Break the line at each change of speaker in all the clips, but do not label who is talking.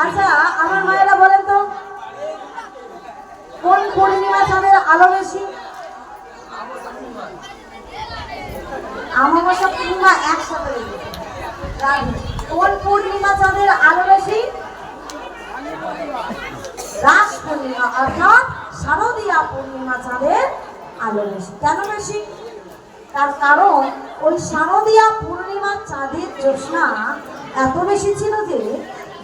আচ্ছা আমার মায়েরা বলেন তো কোন পূর্ণিমা চাঁদের আলো বেশি? আমাবস্যা পূর্ণিমা একসাথে। কোন পূর্ণিমা চাঁদের আলো বেশি? রাস পূর্ণিমা অর্থাৎ শারদীয়া পূর্ণিমা চাঁদের আলো বেশি। কেন বেশি? তার কারণ ওই শারদীয়া পূর্ণিমা চাঁদের জ্যোৎস্না এত বেশি ছিল যে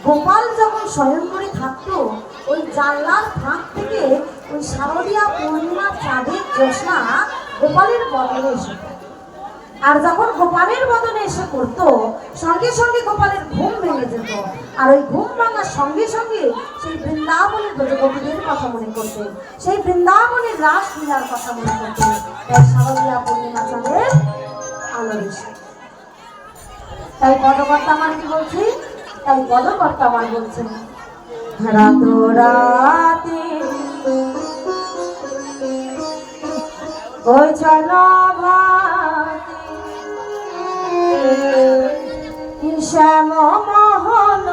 গোপাল যখন শয়ন করে থাকতো ওই জানলার ফাঁক থেকে ওই শারদীয়া পূর্ণিমা চাঁদের জ্যোৎস্না গোপালের বদনে এসে, আর যখন গোপালের বদনে এসে পড়তো সঙ্গে সঙ্গে গোপালের ঘুম ভেঙে যেত, আর ওই ঘুম ভাঙার সঙ্গে সঙ্গে সেই বৃন্দাবনের ব্রজগোপীদের কথা মনে করতে, সেই বৃন্দাবনের রাসলীলার কথা মনে করতে। তাই শারদীয়া পূর্ণিমা চাঁদের আলো বেশি। তাই পদকর্তা আমার কি বলছি? তাই পদকর্তা আমার বলছেন রাত রাতে ওই শ্যাম মোহন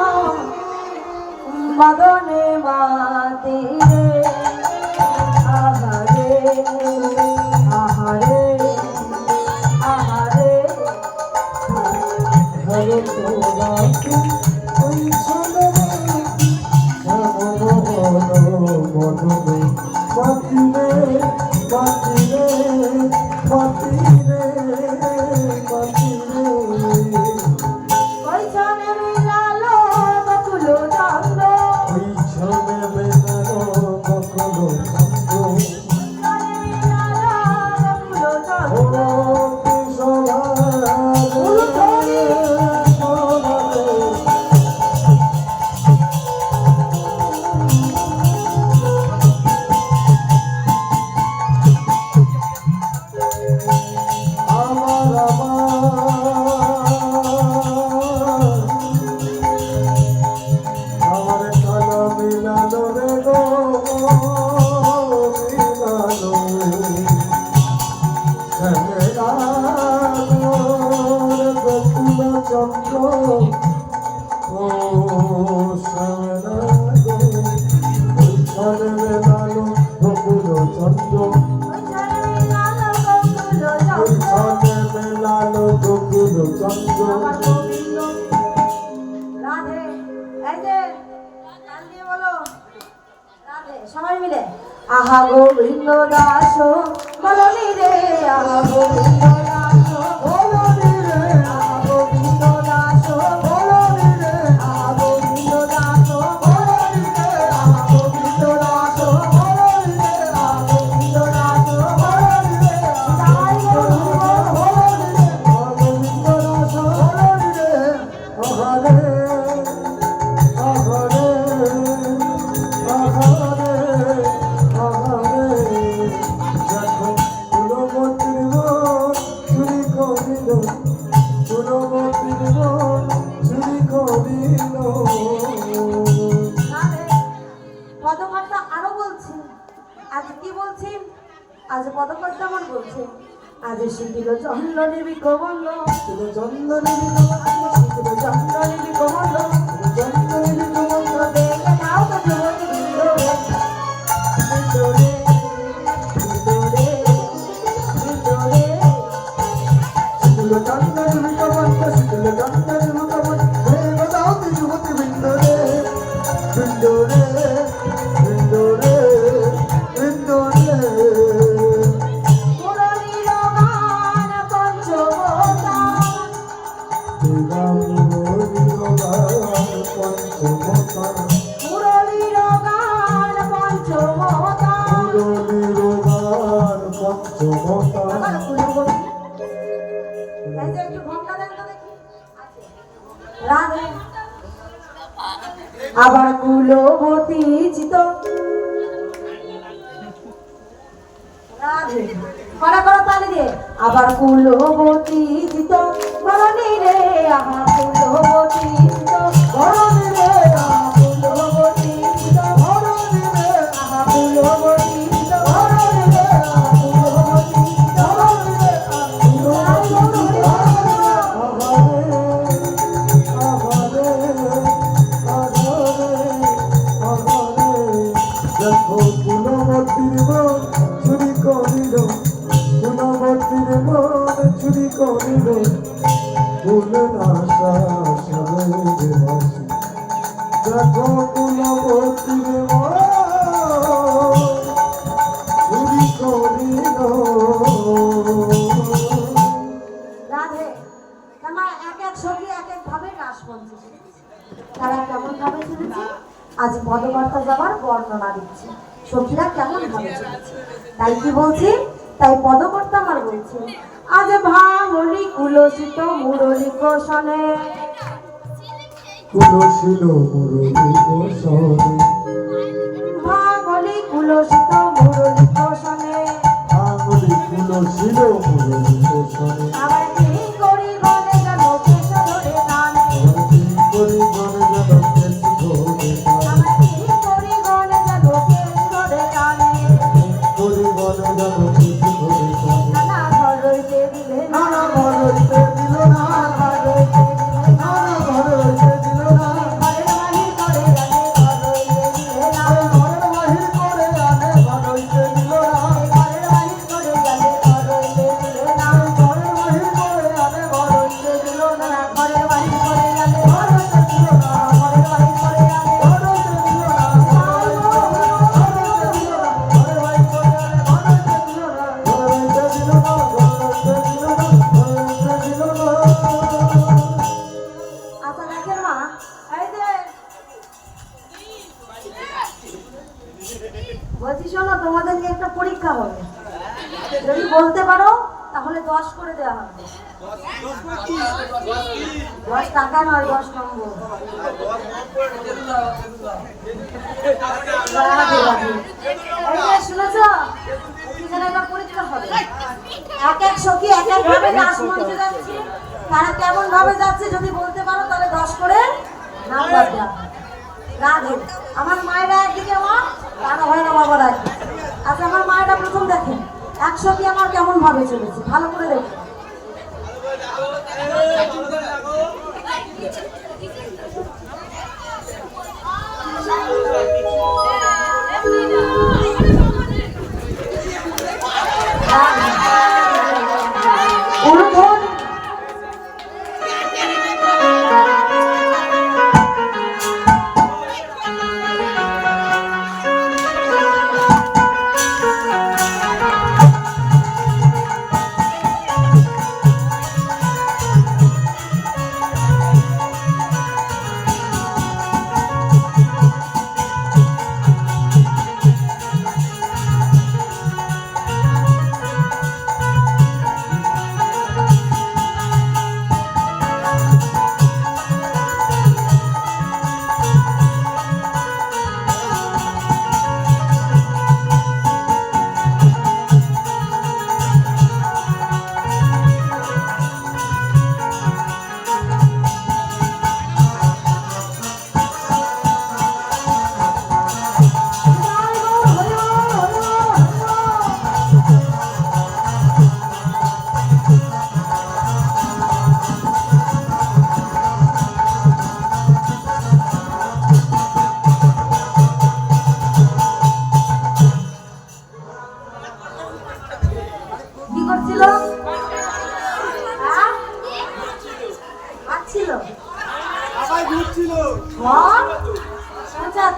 মদনে বাতি আহারে আহারে আহারে হরে তোরা ওই মদনে বাতি রে বাতি রে বাতি রে বাতি রে সবাই মিলে আহা গোবিন্দ দাস বলনি রে, আহা গোবিন্দ দাস বলনি রে, আহা গোবিন্দ দাস বলনি রে, আহা গোবিন্দ দাস বলনি রে, আহা গোবিন্দ দাস বলনি রে, আহা গোবিন্দ দাস বলনি রে, তাই বলনি রে, আহা গোবিন্দ দাস বলনি রে, আহারে পদকর্তা আরো বলছেন। আজ কি বলছেন? আজ পদকর্তা আমার বলছেন আজ শিখিল চন্দনী বিকমল, চন্দনী বিকমল, চন্দনী বিকমল, চন্দনী বিকমল দেখে নাও তো
পঞ্চমতা
মুরলীর গান পঞ্চমতা
মুরলীর গান পঞ্চমতা
আবার কুলবতী এই যে একটু ঘন্টা দেন তো দেখি রাধে আবার কুলবতী চিত রাধে করা করো তালি দিয়ে আবার কুলবতী চিত বরণী রে আহা কুলবতী চিত বরণী রে আহা কুলবতী চিত বরণী রে আহা কুলবতী চিত বরণী রে আহা কুলবতী চিত বরণী রে আহা কুলবতী চিত
আভারে দেখো কুলবতীর মন চুরি করিল কুলবতীর মন চুরি করিল ফুলের আশা সাবের বাসি দেখো কুলবতীর মন চুরি করিল
রাধে তোমার এক এক সখী এক এক ভাবে রাস মঞ্চে শিখেছে। তারা কেমন ভাবে চলেছে আজ পদকর্তা যাবার বর্ণনা দিচ্ছে সখীরা কেমন ভাবে চলেছে তাই কি বলছি তাই পদকর্তা আমার বলছে আজ ভাঙলি কুলসিত মুরলী কোষণে
কুলশীল মুরলী কোষণে
ভাঙলি কুলসিত মুরলী কোষণে
আঙুলি কুলশীল মুরলী কোষণে
আবার কি করি গনে গেল কেশ ধরে কানে
করি গনে যেন কেশ ধরে
আবার কি করি গনে গেল কেশ ধরে কানে
করি গনে যেন কেশ ধরে
নানা ঘর রইতে দিলে না
নানা ঘর হইতে দিল না
ঘর রইতে দিলে না
নানা ঘর হইতে দিল না
ঘরের বাহির করে গেলে ঘর রইতে দিলে না
ঘরের বাহির করে আনে ঘর হইতে দিল না
ঘরের বাহির করে গেলে ঘর রইতে দিলে না
ঘরের বাহির করে আনে ঘর হইতে দিল না
না ঘরের বাহির করে গেলে
ঘর হইতে দিল না
ঘরের বাহির করে গেলে
ঘর হইতে দিল না ঘর হইতে দিল না ঘরের বাহির করে আনে ঘর হইতে দিল না ঘর হইতে দিল না ঘর হইতে দিল না ঘর হইতে দিল না
আচ্ছা দেখেন মা এই যে বলছি শোনো তোমাদেরকে একটা পরীক্ষা হবে যদি বলতে পারো তাহলে 10 করে দেওয়া হবে 10 টাকা নয় 10 নম্বর রাধে রাধে। এই যে শুনেছ এখানে একটা পরীক্ষা হবে এক এক সখী এক এক ভাবে নাচ মঞ্চে যাচ্ছে তারা কেমন ভাবে যাচ্ছে যদি বলতে পারো তাহলে 10 করে নাম্বার দেওয়া হবে। রাধে আমার মায়েরা একদিকে আমার রাধা ভয়রা বাবারা একদিকে। আচ্ছা আমার মায়েরা প্রথম দেখেন এক সখী আমার কেমন ভাবে চলেছে ভালো করে দেখুন উলুধ্বনি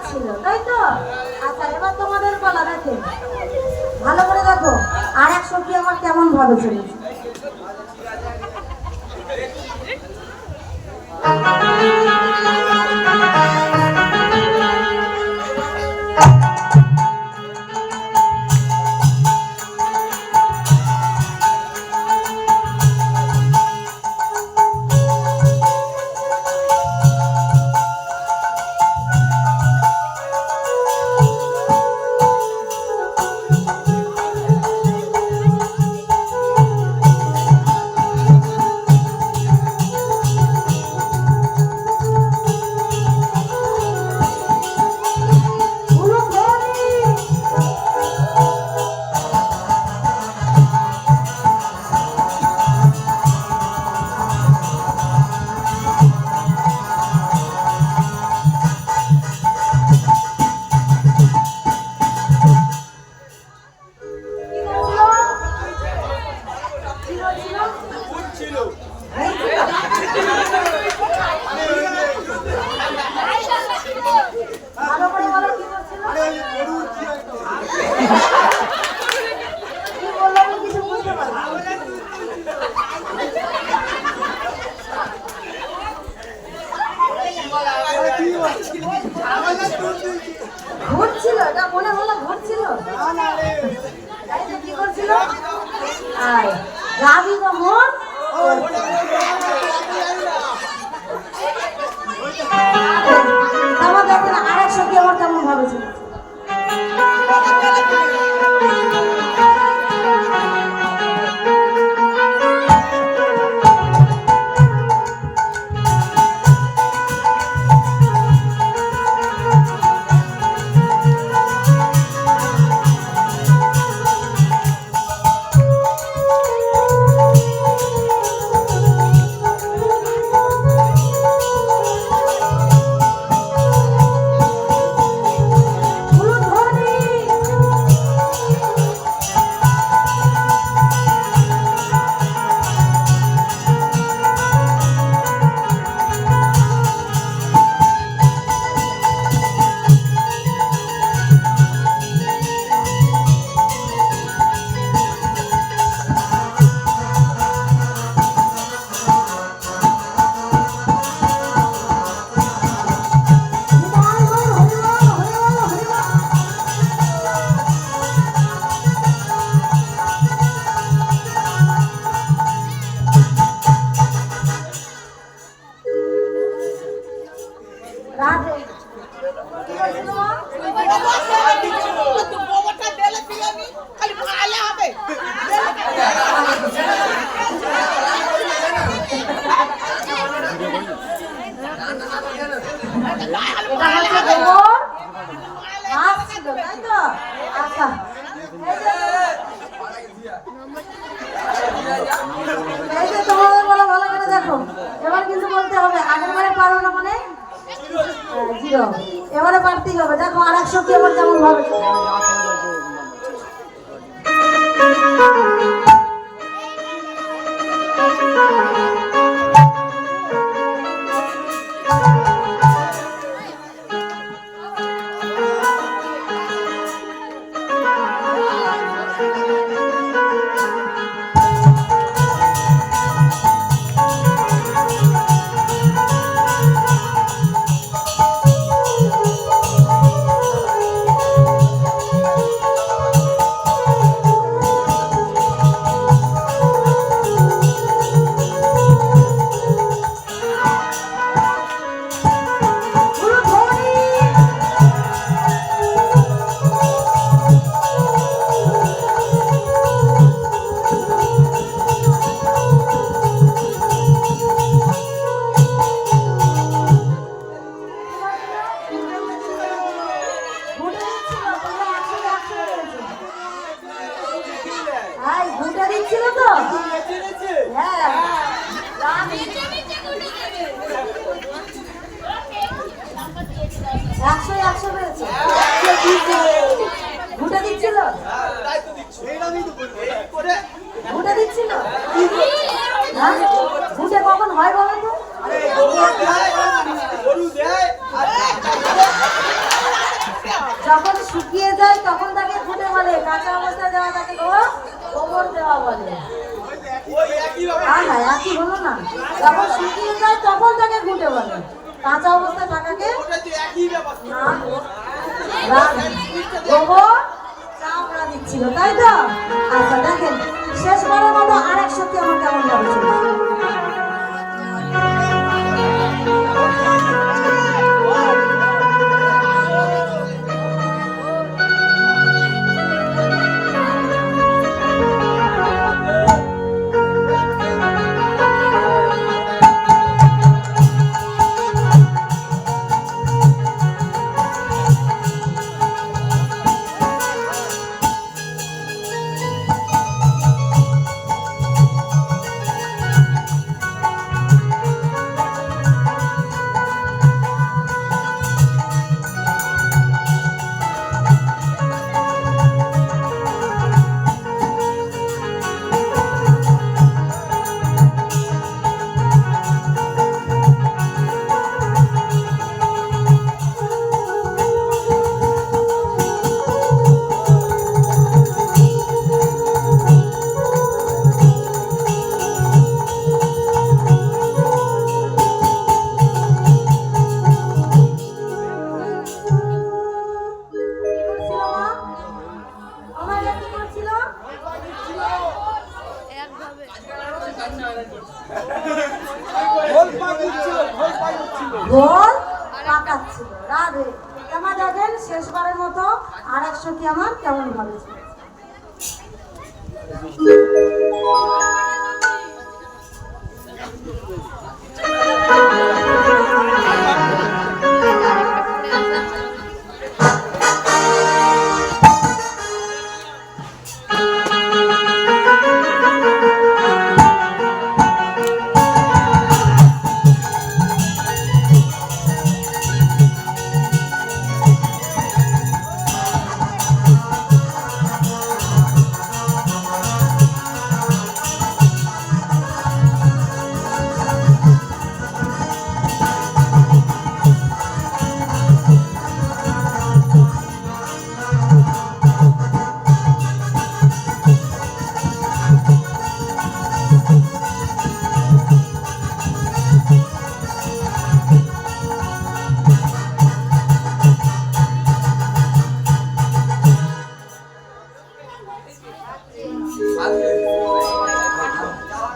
ছিল তাই তো? আচ্ছা এবার তোমাদের বলা দেখো ভালো করে দেখো আর এক সখী আমার কেমন ভাবে চলেছে। ভালো করে বলো কি করছিল? কি বললো আমি কিছু বুঝতে পারলাম না। ঘুরছিল, এটা মনে হলো ঘুরছিল। তাই তো কি করছিল? আয় গাবি কখন? আমার দেখেন আরেক সখী আমার কেমন ভাবে ছিল। রাধে কি করছিল মা? এটা হচ্ছে গোবর মাছ ছিল তাই তো? আচ্ছা এই যে তোমাদের বলো ভালো করে দেখো, এবার কিন্তু বলতে হবে আগের বারে পারো না মানে জিরো, এবারে পারতেই হবে। দেখো আর এক সত্যি এবার কেমন ভাবে দিচ্ছিল তো হ্যাঁ একশো একশো পেয়েছে ঘুটে দিচ্ছিল ঘুটে দিচ্ছিল হ্যাঁ ঘুটে কখন হয় বলো তো যখন শুকিয়ে যায় তখন তাকে ঘুটে বলে, কাঁচা অবস্থায় দেওয়া তাকে গোবর দেওয়া বলে। হ্যাঁ হ্যাঁ একই হলো না, যখন শুকিয়ে যায় তখন তাকে ঘুটে বলে, কাঁচা অবস্থায় না গোবর চামড়া দিচ্ছিল, তাই তো? আচ্ছা দেখেন, শেষবারের মতো আরেক সত্যি আমার কেমন লাগছে। গোল পাকাচ্ছিল। রাধে, তোমার দেখেন শেষবারের মতো আর একশো কি আমার কেমন ভাবেছে।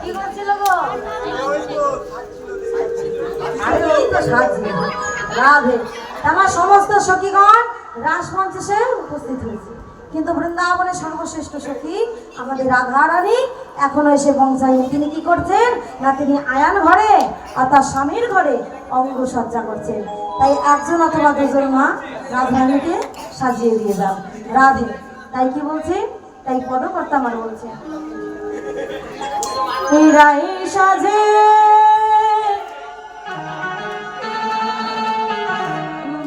কি করছিল গো? আরে এই তো সাজছে। রাধে, আমার সমস্ত সখীগণ রাসমঞ্চে সে উপস্থিত হয়েছে, কিন্তু বৃন্দাবনের সর্বশ্রেষ্ঠ সখী আমাদের রাধা রানী এখনো এসে পৌঁছায়নি। তিনি কি করছেন না, তিনি আয়ান ঘরে আর তার স্বামীর ঘরে অঙ্গসজ্জা করছেন। তাই একজন অথবা দুজন মা রাধা রানীকে সাজিয়ে দিয়ে যান। রাধে, তাই কি বলছে, তাই পদকর্তা আমার বলছে, হীরাই সাজে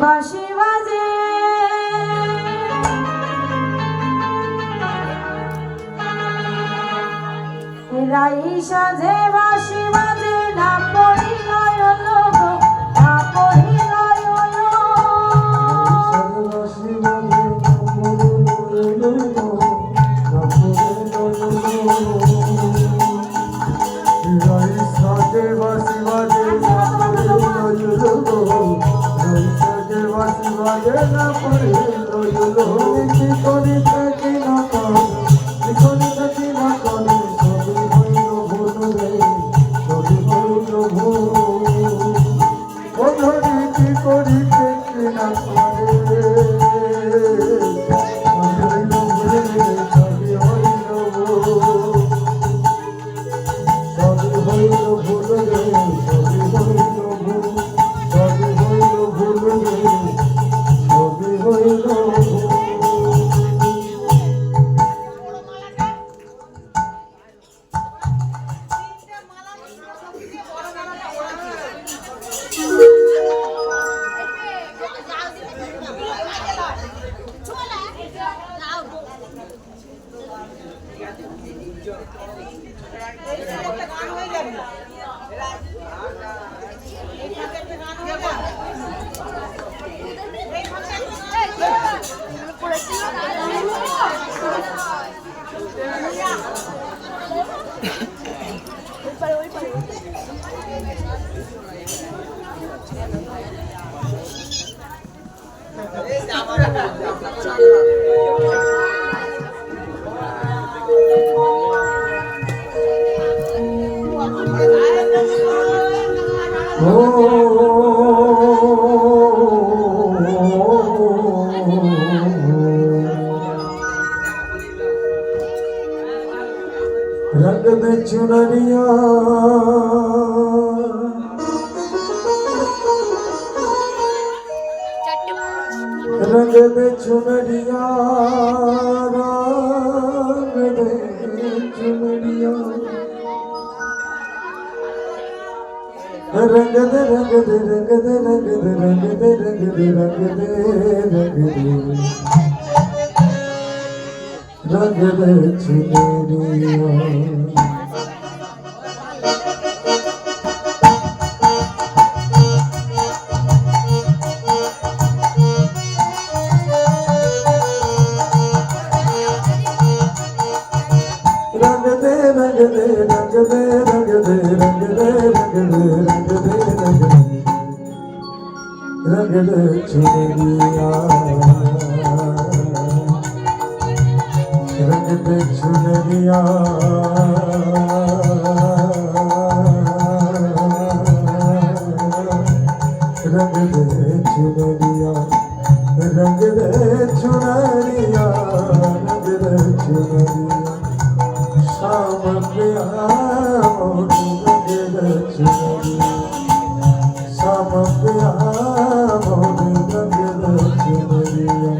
বাঁশি বাজে, হীরাই সাজে বাঁশি বাজে, না পড়ি নয়ন গো, না পড়ি নয়ন।
रंग दे चुनरिया रंग दे चुनरिया रंग दे चुनरिया रंग दे रंग दे रंग दे रंग दे रंग दे रंग दे रंग दे रंग दे चुनरिया रंग दे रंग दे रंग दे रंग दे रंग दे रंग दे रंग दे रंग दे चुनरिया रंग दे चुनरिया रंग दे चुनरिया रंग दे चुनरिया रंग दे चुनरिया शाम प्रिया मोरी रंग दे चुनरिया शाम प्रिया मोरी रंग दे चुनरिया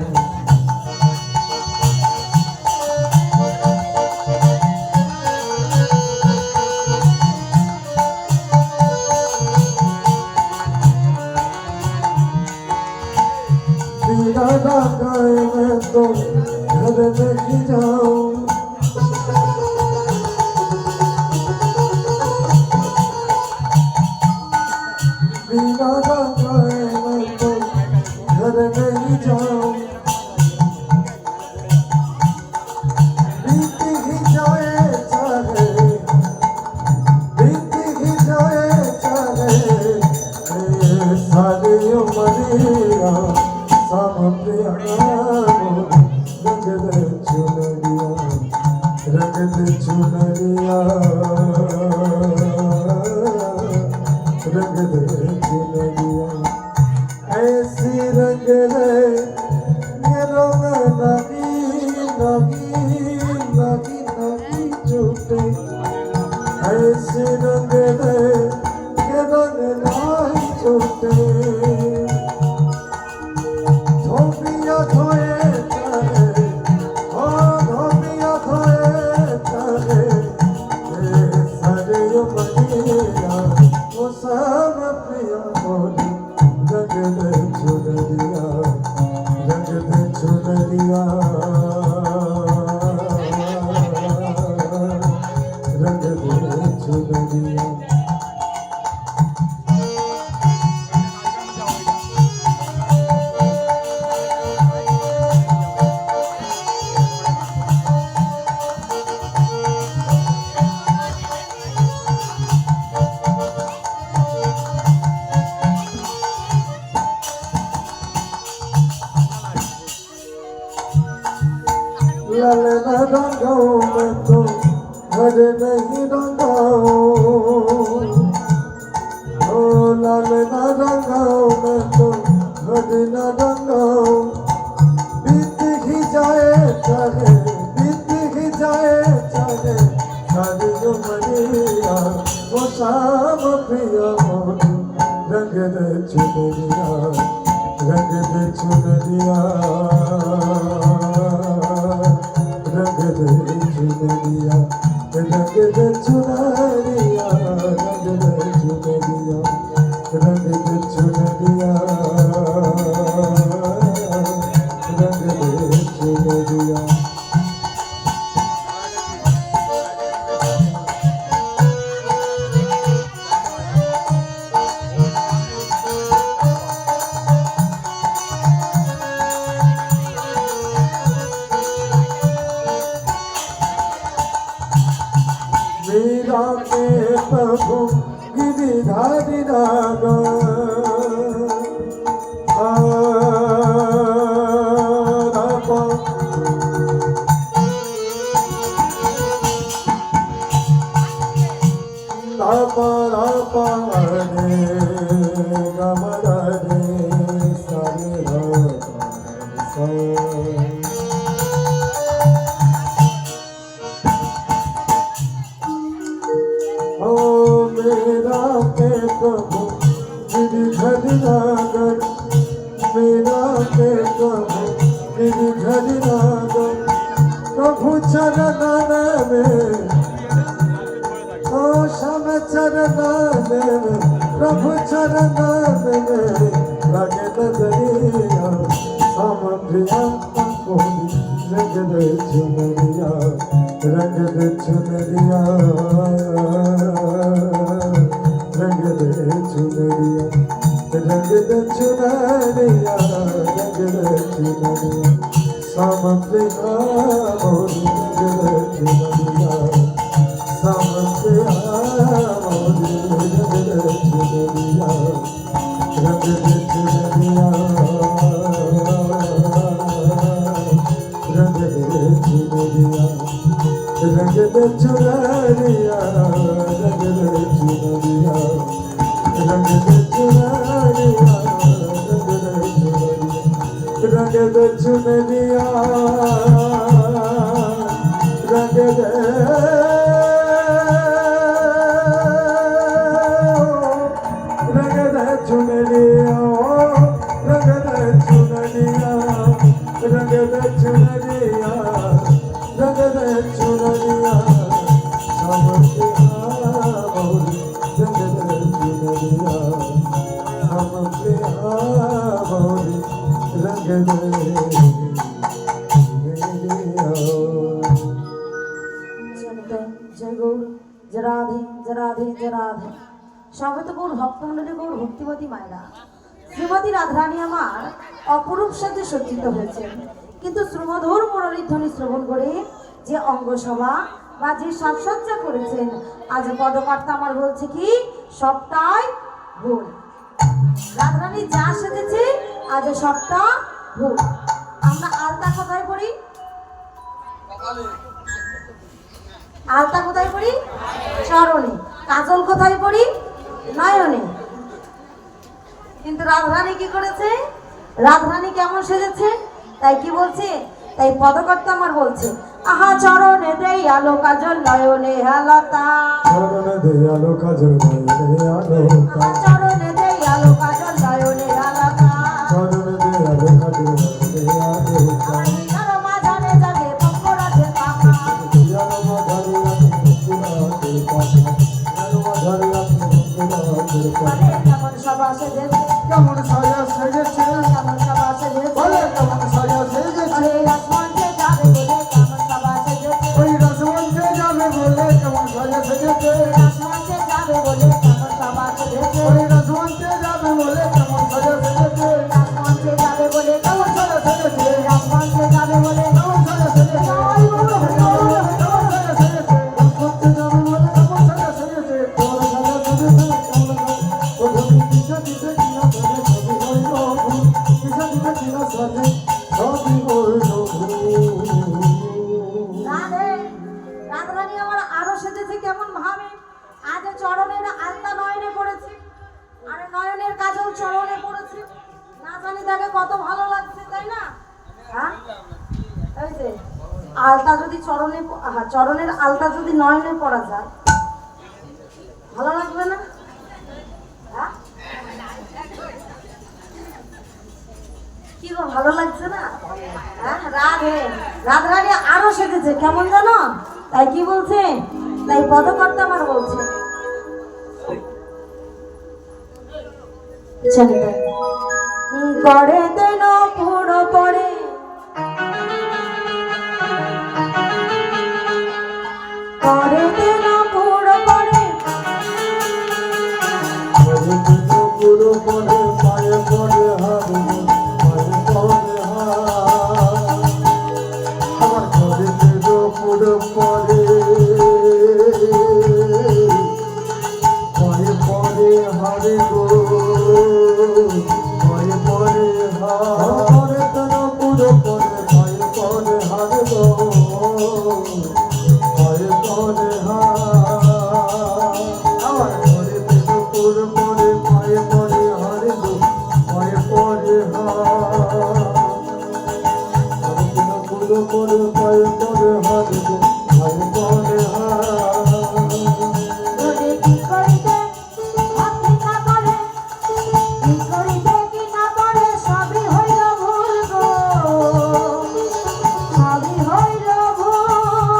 बिना डाकाए मैं तो घर नहीं जाऊं बिना डाकाए मैं तो घर नहीं जाऊं बीत ही जाए चाहे बीत ही जाए चाहे सारी उमरिया साम प्रिया रंग दे चुनरिया रंग दे चुनरिया रंग दे चुनरिया ऐसी रंग दे ये रंग नगी नगी नगी नगी झूठे ऐसी रंग दे ये रंग नहीं झूठे धोबिया धोए चाहे ओ धोबिया धोए चाहे सारे उमरिया वो सब प्रिया मोरी रंग दे चुनरिया रंग दे चुनरिया रंग दे चुनरिया ललना रंगाओ मैं तो घर नहीं रंगाओ ओ ललना रंगाओ मैं तो घर न रंगाओ बीत ही जाए चाहे बीत ही जाए चाहे सारी उमरिया वो शाम प्रिया मोरी रंग दे चुनरिया रंग दे चुनरिया रंग दे चुनरिया रंग दे चुनरिया रंग दे चुनरिया रंग दे चुनरिया रंग दे चुनरिया मीरा के प्रभु गिरिधारी राम चरण में ओ श्याम चरण में प्रभु चरण में लगे नजरिया श्याम प्रिया रंग दे चुनरिया रंग दे चुनरिया रंग दे चुनरिया रंग दे चुनरिया रंग दे चुनरिया श्याम प्रिया मोरी रंग दे चुनरिया श्याम प्रिया मोरी रंग दे चुनरिया रंग दे चुनरिया रंग दे चुनरिया रंग दे चुनरिया रंग दे चुनरिया रंग दे चुनरिया रंग दे चुनरिया रंग दे रंग दे चुनरिया रंग दे चुनरिया रंग दे चुनरिया रंग दे चुनरिया श्याम प्रिया मोरी रंग दे चुनरिया श्याम प्रिया मोरी रंग दे
চুনরিয়া। জয় গৌর জয় রাধে জয় রাধে জয় রাধে। সবেত গৌর ভক্তমণ্ডলী গৌর ভক্তিমতী মায়েরা, শ্রীমতী রাধারানী আমার অপরূপ সাথে সজ্জিত হয়েছেন, কিন্তু শ্রমধুর মুরলীধ্বনি শ্রবণ করে যে অঙ্গসভা বা যে সাজসজ্জা করেছেন, আজ পদকর্তা আমার বলছে কি সবটাই ভুল। রাধারানী যা সেজেছে আজ সবটা ভুল। আমরা আলতা কোথায় পড়ি? আলতা কোথায় পড়ি? চরণে। কাজল কোথায় পড়ি? নয়নে। কিন্তু রাধারানী কি করেছে? রাধারানী কেমন সেজেছে? তাই কি বলছে? তাই পদকর্তা আমার বলছে, আহা চরণে দেই আলো কাজল নয়নে হালতা,
চরণে দে আলো কাজল নয়নে আলোকা,
আহা চরণে দেই আলো কাজল নয়নে হালতা,
চরণে দে আলো কাজল নয়নে আলোকা,
আমি কারো মাঝানে জাগে পঙ্করাজের পাখা,
ইয়ানো মাঝারি রাখে মুকুরাতের পাখা, ইয়ানো মাঝারি রাখে মুকুরাতের পাখা।
বলে কেমন সভা সেজেছে,
কেমন সাজা সেজেছে,
কেমন সভা সেজেছে,
বলে কেমন সাজা সেজেছে,
বলে রাজমঞ্চে যাবে বলে কেমন সভা সেজেছে,
ওই রসমঞ্চে যাবে বলে কেমন সাজা সেজেছে,
রাজমঞ্চে যাবে বলে কেমন সভা সেজেছে,
ওই রসমঞ্চে যাবে বলে কেমন সাজা সেজেছে,
রাজমঞ্চে যাবে বলে
কেমন সাজা সেজেছে,
রাজমঞ্চে যাবে বলে
কেমন সাজা সেজেছে, কেমন সাজা সেজেছে, রসমঞ্চে যাবে বলে কেমন সাজা সেজেছে, কেমন সাজা সেজেছে, কেমন সাজা ও ধনী দিশা দিশা কিনা সাজে সবই হইল ভুল, দিশা দিশা কিনা সাজে সবই হইল ভুল।
রাধে রাধারানী আমার আরো সেজেছে কেমন ভাবে, আজ চরণের আলতা নয়নে পড়েছে, আর নয়নের কাজল চরণে পড়েছে, না জানি তাকে কত ভালো লাগছে, তাই না? হ্যাঁ, এই যে আলতা যদি চরণে চরণের আলতা যদি নয়নে পড়া যায়, ভালো লাগবে না? হ্যাঁ, কি গো ভালো লাগছে না? হ্যাঁ, রাধে রাধারানী আরো সেজেছে কেমন জানো? তাই কি বলছে? তাই পদকর্তা আমার বলছে, করে দেন পুরো পরে করে দেন পুরো পরে
পুরো পরে পায়ে পড়ে হারে পায়ে পড়ে আমার ঘরে পুরো পরে পায়ে পড়ে হারে গো পায়ে পড়ে হারে তোর পুরো পরে পায়ে পড়ে হারে গো পায়ে পড়ে আমার ঘরে পুরো পরে পায়ে পড়ে হারে গো পায়ে পড়ে পুরো পরে পায়ে পড়ে হারে গো পায়ে পড়ে
যদি কি করিতে ভক্তি না করে, কি করিতে কি না করে, সবই হইল ভুল গো, সবই হইল ভুল।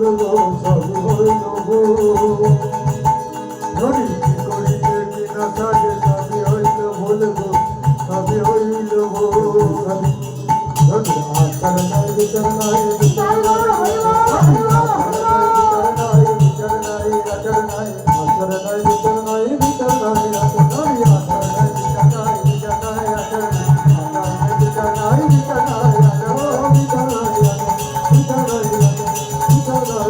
বলবো সবই হইল ভুল ধরি কি করিতে কি না থাকে সবই হইল বলবো সবই হইল ভুল ধরি আচার নাই বিচার নাই বিচার নাই বিচার নাই আচার নাই আচার নাই বিচার নাই বিচার নাই আচার নাই আচার নাই বিচার নাই বিচার নাই আচার নাই বিচার নাই বিচার নাই আচার নাই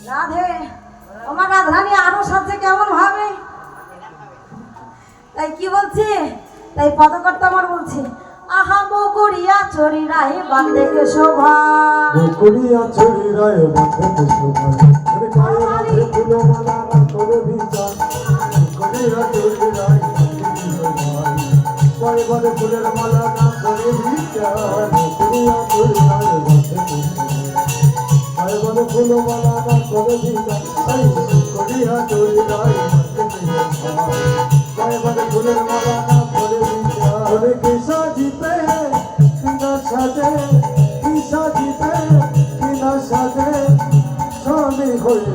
রাধে আমার রাধারানী আরো সাথে কেমন ভাবে তাই কি বলছে তাই পদকর্তা আমার বলছে আহা বকরিয়া চরি রাই বাঁধে শোভা
বকরিয়া চরি রাই বাঁধে শোভা আরে গায়ে রাধে ফুলো মালা না করে বিচার বকরিয়া চরি রাই গায়ে বাঁধে ফুলের মালা না করে বিচার বকরিয়া চরি রাই বাঁধে গায়ে বাঁধে ফুলো মালা না করে বিচার এই বকরিয়া চরি রাই গায়ে বাঁধে ফুলের মালা না করে বিচার ওরে কি সাজিতে না সাজে কি সাজিতে কি না সাজে স্বামী হইল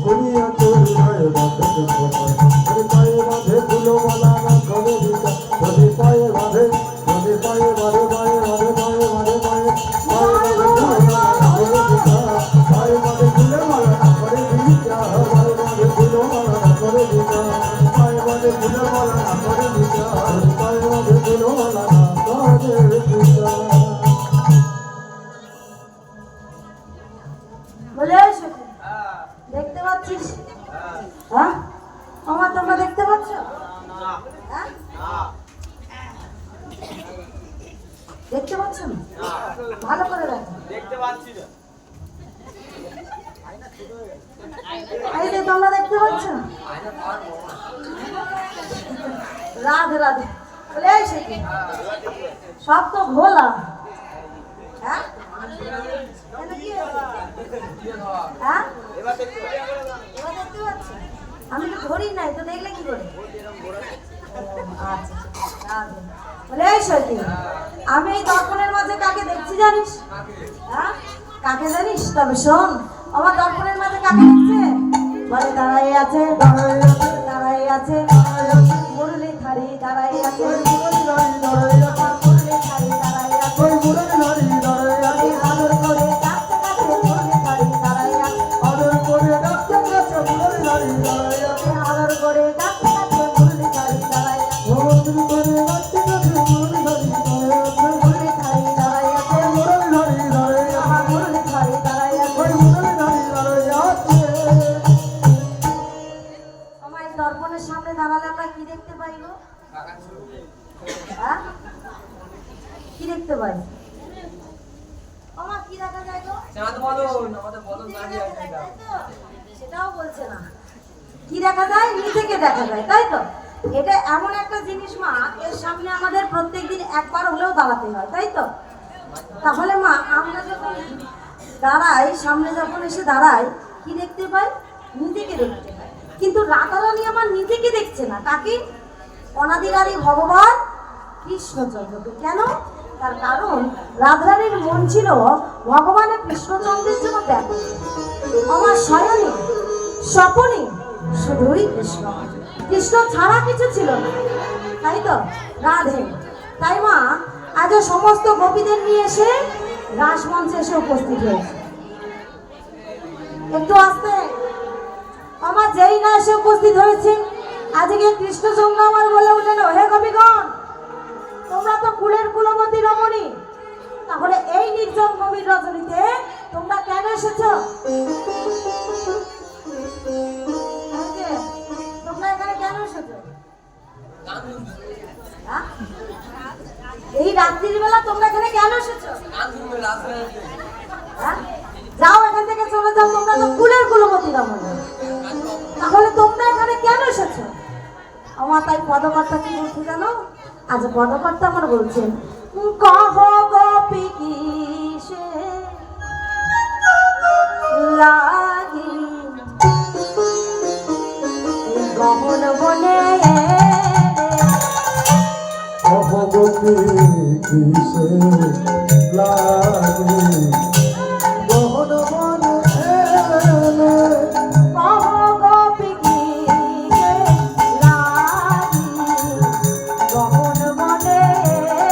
ভুলিয়া চলি হয় বাঁধে সবাই পায়ে বাঁধে ফুলো মালা না করে দিতা যদি পায়ে বাঁধে যদি পায়ে বাঁধে পায়ে বাঁধে পায়ে বাঁধে পায়ে পায়ে বাঁধে ফুলো মালা না করে দিতা পায়ে বাঁধে ফুলো মালা না করে দিতা পায়ে বাঁধে ফুলো মালা না করে দিতা পায়ে বাঁধে ফুলো মালা না করে দিতা
বলে এসো দেখতে পাচ্ছিস হ্যাঁ আমার তোমরা দেখতে পাচ্ছ হ্যাঁ দেখতে পাচ্ছ না ভালো করে দেখো
দেখতে পাচ্ছি না
এই যে তোমরা দেখতে পাচ্ছ রাধে রাধে বলে এসো সব তো ভোলা হ্যাঁ কেন কি হয়েছে? হ্যাঁ
এবার দেখতে
এবার দেখতে পাচ্ছ আমি তো ধরি নাই তো দেখলে কি করে আচ্ছা রাধে বলে এই সত্যি আমি এই দর্পণের মাঝে কাকে দেখছি জানিস হ্যাঁ কাকে জানিস তবে শোন আমার দর্পণের মাঝে কাকে দেখছে বলে দাঁড়াই আছে দাঁড়াই আছে মুরলি থারি দাঁড়াই আছে মুরলি থারি দাঁড়াই আছে আদর করে কাছে কাছে মুরলি থারি দাঁড়াই আছে আদর করে কাছে কাছে মুরলি থারি দাঁড়াই আছে আদর করে কাছে কাছে মুরলি থারি দাঁড়াই আছে মুরলি থারি দাঁড়াই আছে আমার মুরলি থারি দাঁড়াই আছে আমার এই দর্পণের সামনে দাঁড়ালে আমরা কি দেখতে পাই গো হ্যাঁ কি দেখতে পাই আমার কি দেখা যায় গো সেটাও বলছে না কি দেখা যায় নিজেকে দেখা যায় তাই তো এটা এমন একটা জিনিস মা এর সামনে আমাদের প্রত্যেকদিন একবার হলেও দাঁড়াতে হয় তাই তো তাহলে মা আমরা যখন দাঁড়াই সামনে যখন এসে দাঁড়াই কি দেখতে পাই নিজেকে দেখতে পাই কিন্তু রাধারানী আমার নিজেকে দেখছে না কাকে অনাদিকারী ভগবান কৃষ্ণচন্দ্রকে কেন তার কারণ রাধারানীর মন ছিল ভগবানের কৃষ্ণচন্দ্রের জন্য ব্যাকুল আমার শয়নে স্বপনে শুধুই কৃষ্ণ কৃষ্ণ ছাড়া কিছু ছিল না তাই তো রাধে তাই মা আজ সমস্ত গোপীদের নিয়ে এসে রাসমঞ্চে এসে উপস্থিত হয়েছে একটু আসতে আমার যেই না এসে উপস্থিত হয়েছে আজকে কৃষ্ণচন্দ্র আমার বলে উঠলেন হে গোপীগণ তোমরা তো কুলের কুলবতী রমণী তাহলে এই নির্জন গভীর রজনীতে তোমরা কেন এসেছো তোমরা এখানে কেন এসেছো হ্যাঁ? এই রাত্রির বেলা তোমরা এখানে কেন এসেছো হ্যাঁ? যাও এখান থেকে চলে যাও তোমরা তো কুলের কুলবতী রমণী তাহলে তোমরা এখানে কেন এসেছো আমার তাই পদকর্তা কি বলছে জানো আজ পদকর্তা আমার বলছেন কহ গোপী কিসে লাগি গহন বনে
কিসে লাগে গহন মনে এলে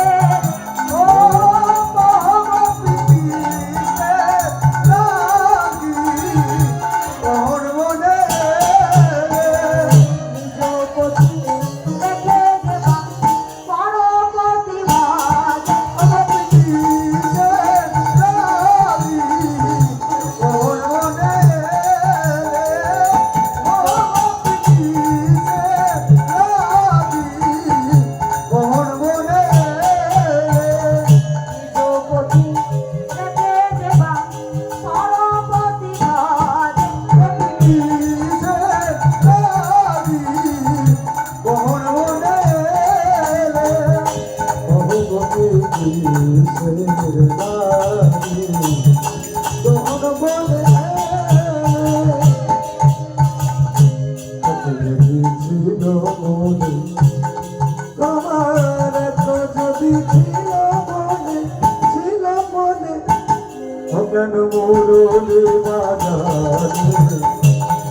কেন মুরলি বাজারে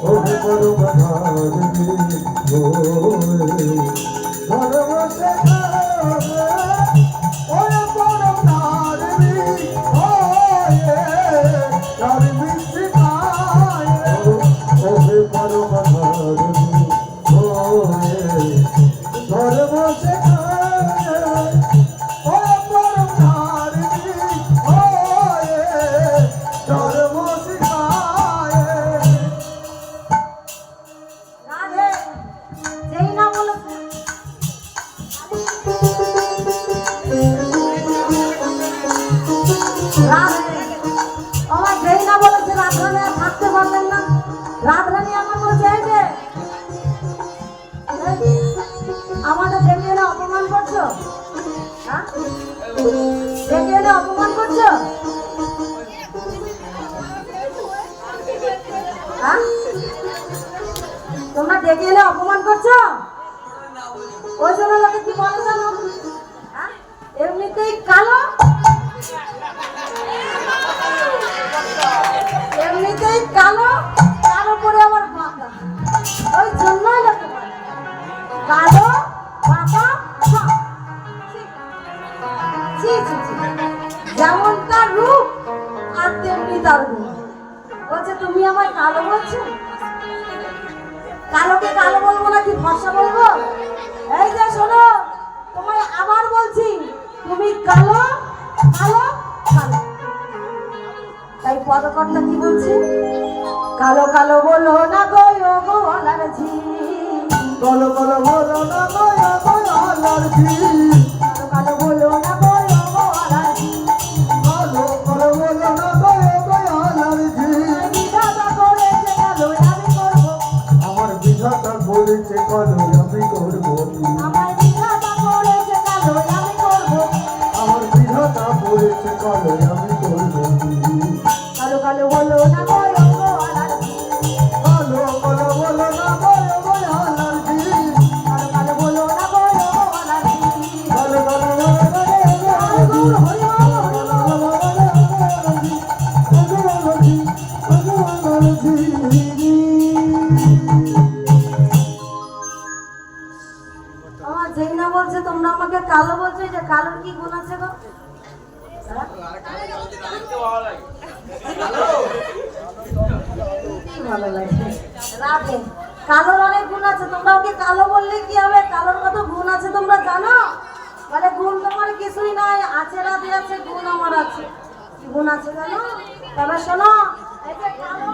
ওহে পরম ধারে ওরে ধর্মসে ওরে পরম ধারে ওরে ধারে মিশিকায় ওহে পরম ধারে ওরে ধর্মসে
আমাদের ডেকে এনে অপমান করছো, ডেকে এনে অপমান করছো, তোমরা ডেকে এনে অপমান করছো। ওই জন্য লোকে কি বলে জানো, এমনিতেই কালো, এমনিতেই কালো, তার উপরে আবার বাঁকা, ওই জন্যই লোকে বলে কালো বাঁকা। যেমন তার রূপ আর তেমনি তার গুণ। বলছে তুমি আমায় কালো বলছো, কালোকে কালো বলবো নাকি ফর্সা বলবো? এই যে শোনো, তোমায় আবার বলছি তুমি কালো কালো কালো। তাই পদকর্তা কি বলছে, কালো কালো বলো না গো গো অলারজি,
কালো কালো বলো না গো অলারজি,
কালো কালো বলো না গো অলারজি,
কালো কালো বলো না গো অলারজি।
বিধাতা করেছে কালো আমি করবো,
আমার বিধাতা বলেছে কালো আমি করবো,
আমার বিধাতা করেছে কালো আমি করবো,
আমার বিধাতা বলেছে কালো আমি করবো।
কালো কালো বলো না গো অলারজি,
কালো কালো বলো না গো অলারজি,
কালো কালো বলো না গো অলারজি।
কালো কালো বলো না গো
আমার জেনা বলছে তোমরা আমাকে কালো বলছো, যে কালোর কি গুণ আছে গো? কি ভালো লাগে রাতে, কালোর অনেক গুণ আছে, তোমরা ওকে কালো বললে কি হবে? কালোর কত গুণ আছে তোমরা জানো? বলে গুণ তোমার কিছুই নাই, আছে রাতে আছে, গুণ আমার আছে। কি গুণ আছে জানো? তবে শোনো, এই যে কালো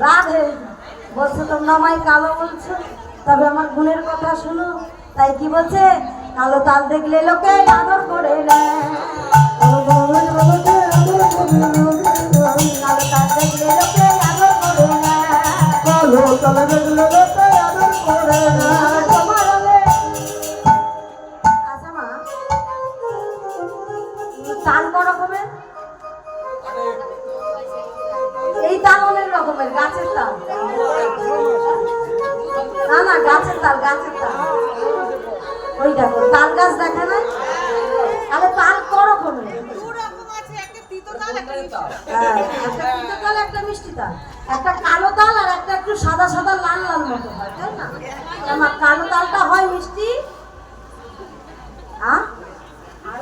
রাধে বলছো তোমরা আমায় কালো বলছো, তবে আমার গুণের কথা শুনো। তাই কি বলছে, কালো তাল দেখলে লোকে আদর করে নেয়, কালো তাল দেখলে লোকে আদর করে নেয়,
কালো কালো দেখলে লোকে আদর করে না।
তোমার হবে। আচ্ছা মা, তাল ক রকমের? এই তাল অনেক রকমের, গাছের তাল। না না, গাছের তাল, গাছের তাল। ওই দেখো তাল গাছ দেখে না? তাহলে তাল ক রকমের? একটা তিতো তাল, একটা মিষ্টি তাল, একটা কালো তাল, আর একটা একটু সাদা সাদা লাল লাল মতো হয়, তাই না? আমার কালো তালটা হয় মিষ্টি, আর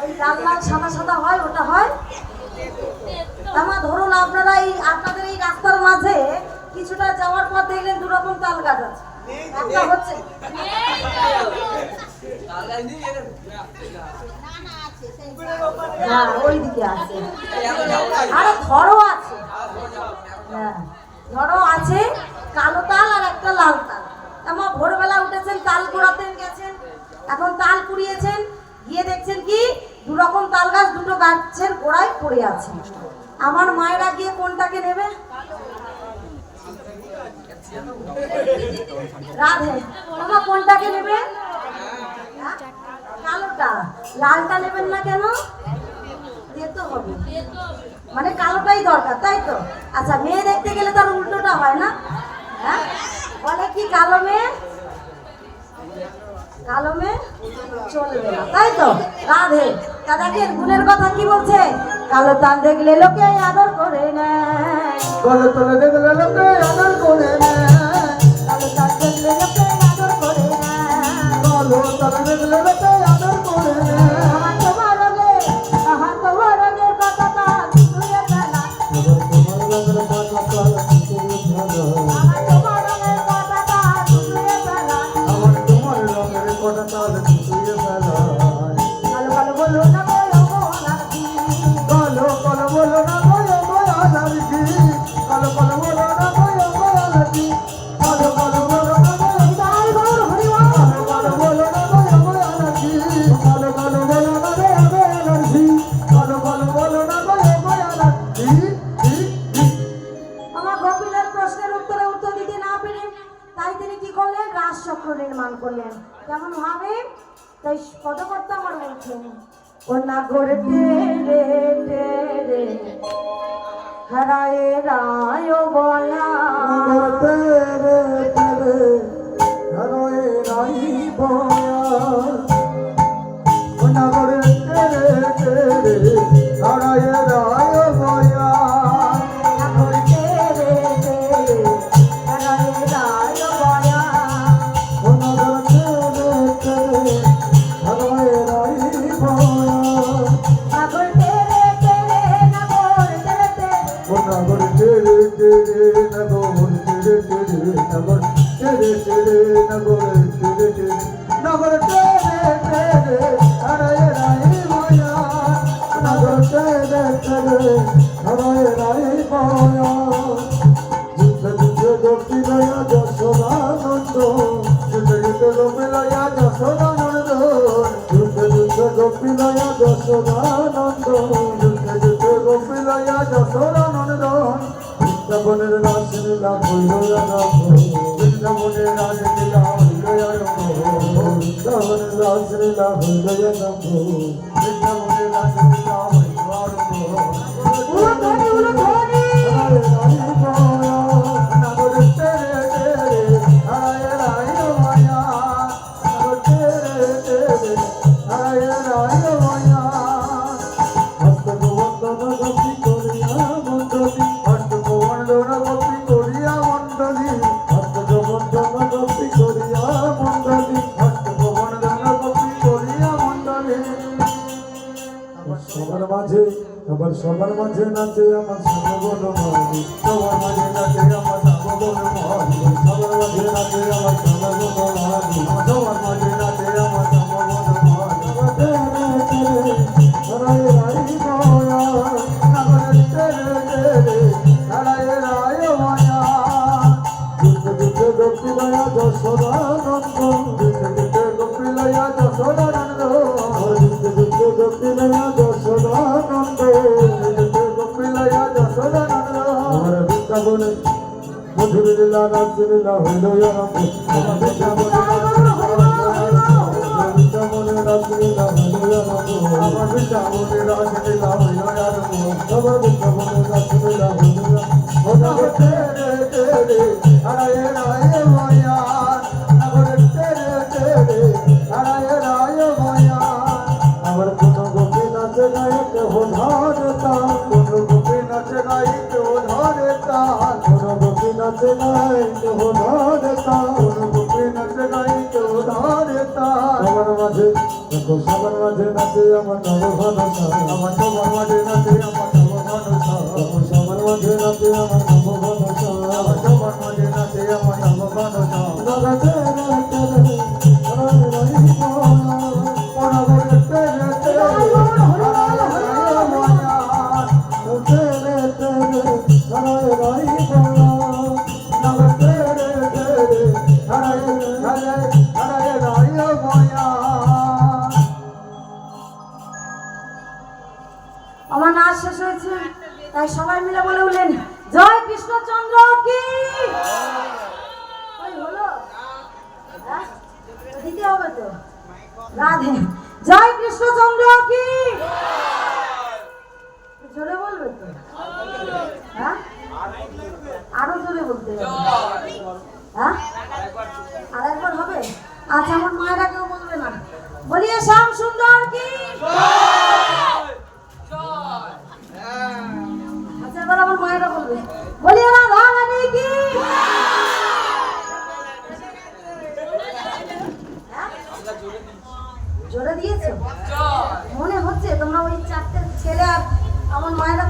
ওই লাল লাল সাদা সাদা হয় ওটা হয়। আমার ধরুন আপনারা এই আপনাদের এই রাস্তার মাঝে কিছুটা যাওয়ার পর দেখলেন দু রকম তাল গাছ আছে। একটা হচ্ছে হ্যাঁ ওইদিকে আছে, আরে ধরো আছে, হ্যাঁ ধরো আছে কালো তাল আর একটা লাল তাল। আমার ভোরবেলা উঠেছেন, তাল কুড়াতে গেছেন, এখন তাল কুড়িয়েছেন, গিয়ে দেখছেন কি দু রকম তাল গাছ দুটো গাছের গোড়ায় পড়ে আছে। আমার মায়েরা গিয়ে কোনটাকে নেবে? রাধে মামা কোনটাকে নেবে? কালোটা। লালটা নেবেন না কেন? দিতে হবে, মানে কালোটাই দরকার, তাই তো? আচ্ছা, মেয়ে দেখতে গেলে তার উল্টোটা হয় না? হ্যাঁ, বলে কি কালো মেয়ে, কালো মেয়ে চলবে না, তাই তো? রাধে দাদাকে গুণের কথা কি বলছে? কালো তাল দেখলে লোকে আদর করে নেয়,
কালো তাল দেখলে লোকে আদর করে নেয়,
কালো তাল দেখলে লোকে আদর করে নেয়,
কালো তাল দেখলে লোকে আদর করে নেয়।
আমার তোমার রঙে, আমার তোমার রঙের কথা তাল ধুয়ে ফেলা,
তোমার রঙের কথা তাল ধুয়ে ফেলা,
আমার তোমার রঙের কথা তাল ধুয়ে ফেলা,
আমার তোমার রঙের কথা তাল ধুয়ে ফেলা।
কালো কালো বলো না বলো মোনাকি,
কালো কালো বলো না বলো মোয়ালাকি, কালো কালো বলো না বলো মোয়ালাকি, কালো কালো বলো না বলো
তাই গৌর হরিবল,
কালো কালো বলো না বলো মোয়ালাকি, কালো কালো বলো না বলো মোয়ালাকি, কালো কালো বলো না বলো মোয়ালাকি।
আমার গোপীনাথ প্রশ্নের উত্তরে উত্তর দিতে না পেরে তাই তিনি কি করলেন? রাজচক্র নির্মাণ করলেন। কেমন ভাবে? তাই পদকর্তা আমার বলছেন, ও না করে টেরে টেরে হারায় রায় বলা,
তেরে তেরে হরয়ে রাই বয়া, নগরে তেরে তেরে হরয়ে রায় বয়া,
না করে টেরে টেরে হারায় রায় বলা,
নগরে তেরে তেরে হরয়ে রাই বয়া,
না করে টেরে টেরে না করে টেরে টেরে,
নগর তেরে তেরে নগর তেরে তেরে নগর তেরে তেরে নগর তেরে তেরে নগর তেরে তেরে হরয়ে রাই বয়া, নগর তেরে তেরে হরয়ে রাই বয়া। যুদ্ধে যুদ্ধে গোপী লয়া যশোদানন্দ, যুদ্ধে যুদ্ধে গোপী লয়া যশোদানন্দ, যুদ্ধে যুদ্ধে গোপী লয়া যশোদানন্দ, যুদ্ধে যুদ্ধে গোপী লয়া যশোদানন্দ। বৃন্দাবনের রাসলীলা হইল আরম্ভ, বৃন্দাবনের রাসলীলা হইল আরম্ভ, বৃন্দাবনের রাসলীলা হইল আরম্ভ, বৃন্দাবনের রাসলীলা হইল আরম্ভ।
উলো ধরে উলো ধরে
হায় রাই বয়া, নগর তেরে তেরে হায় রাই বয়া, নগর তেরে তেরে হায় রাই বয়া। হস্তগোবর্ধন গোপী করিয়া মণ্ডলী, হস্তগোবর্ধন গোপী করিয়া মণ্ডলী, হস্তগোবর্ধন গোপী করিয়া মণ্ডলী, হস্তগোবর্ধন গোপী করিয়া মণ্ডলী। সবার মাঝে আবার সবার মাঝে নাচে আমার সর্ববন মাঝে, সবার মাঝে নাচে আমার সর্ববন মাঝে, সবার মাঝে নাচে আমার সর্ববন মাঝে, সবার মাঝে নাচে আমার সর্ববন মাঝে। তেরে তেরে হরায় রাই বয়া, নগর তেরে তেরে হরায় রাই বয়া। যুদ্ধে যুদ্ধে গোপী লয়া যশোদানন্দ, যুদ্ধে যুদ্ধে গোপী লয়া যশোদানন্দ, যুদ্ধে যুদ্ধে গোপী লয়া যশোদানন্দ, যুদ্ধে গোপী লয়া যশোদানন্দ। আমার বৃন্দাবনে মধুর লীলা রাসলীলা হইল আরম্ভ, আমার বৃন্দাবনে বৃন্দাবনে রাসলীলা হইল আরম্ভ, আমার বৃন্দাবনে রাসলীলা হইল আরম্ভ, আমার বৃন্দাবনে রাসলীলা হইল আরম্ভ। নাচে নাই কেহ ধরে তার বুকে নাচে নাই কেহ ধরে তার সবার মাঝে দেখো সবার মাঝে নাচে আমার নবঘনসা আমার সবার মাঝে নাচে আমার নবঘনসা সবার মাঝে নাচে আমার নবঘনসা আমার সবার মাঝে নাচে আমার নবঘনসা নাচে নাচে
আমার নাচ শেষ হয়েছে, তাই সবাই মিলে বলে উঠলেন জয় কৃষ্ণচন্দ্র কি। ওই হলো, হ্যাঁ? দিতে হবে তো। রাধে জয় কৃষ্ণচন্দ্র কি। জোরে বলবে তো, হ্যাঁ? আরো জোরে বলতে হবে, হ্যাঁ? আর একবার হবে? আচ্ছা, আমার মায়েরা কেউ বলবে না। বলিয়ে শ্যাম সুন্দর কি। আচ্ছা, এবার আমার মায়েরা বলবে বলিয়ে রাধা রানী কি। জোরে দিয়েছো? মনে হচ্ছে তোমরা ওই চারটে ছেলে আর আমার মায়েরা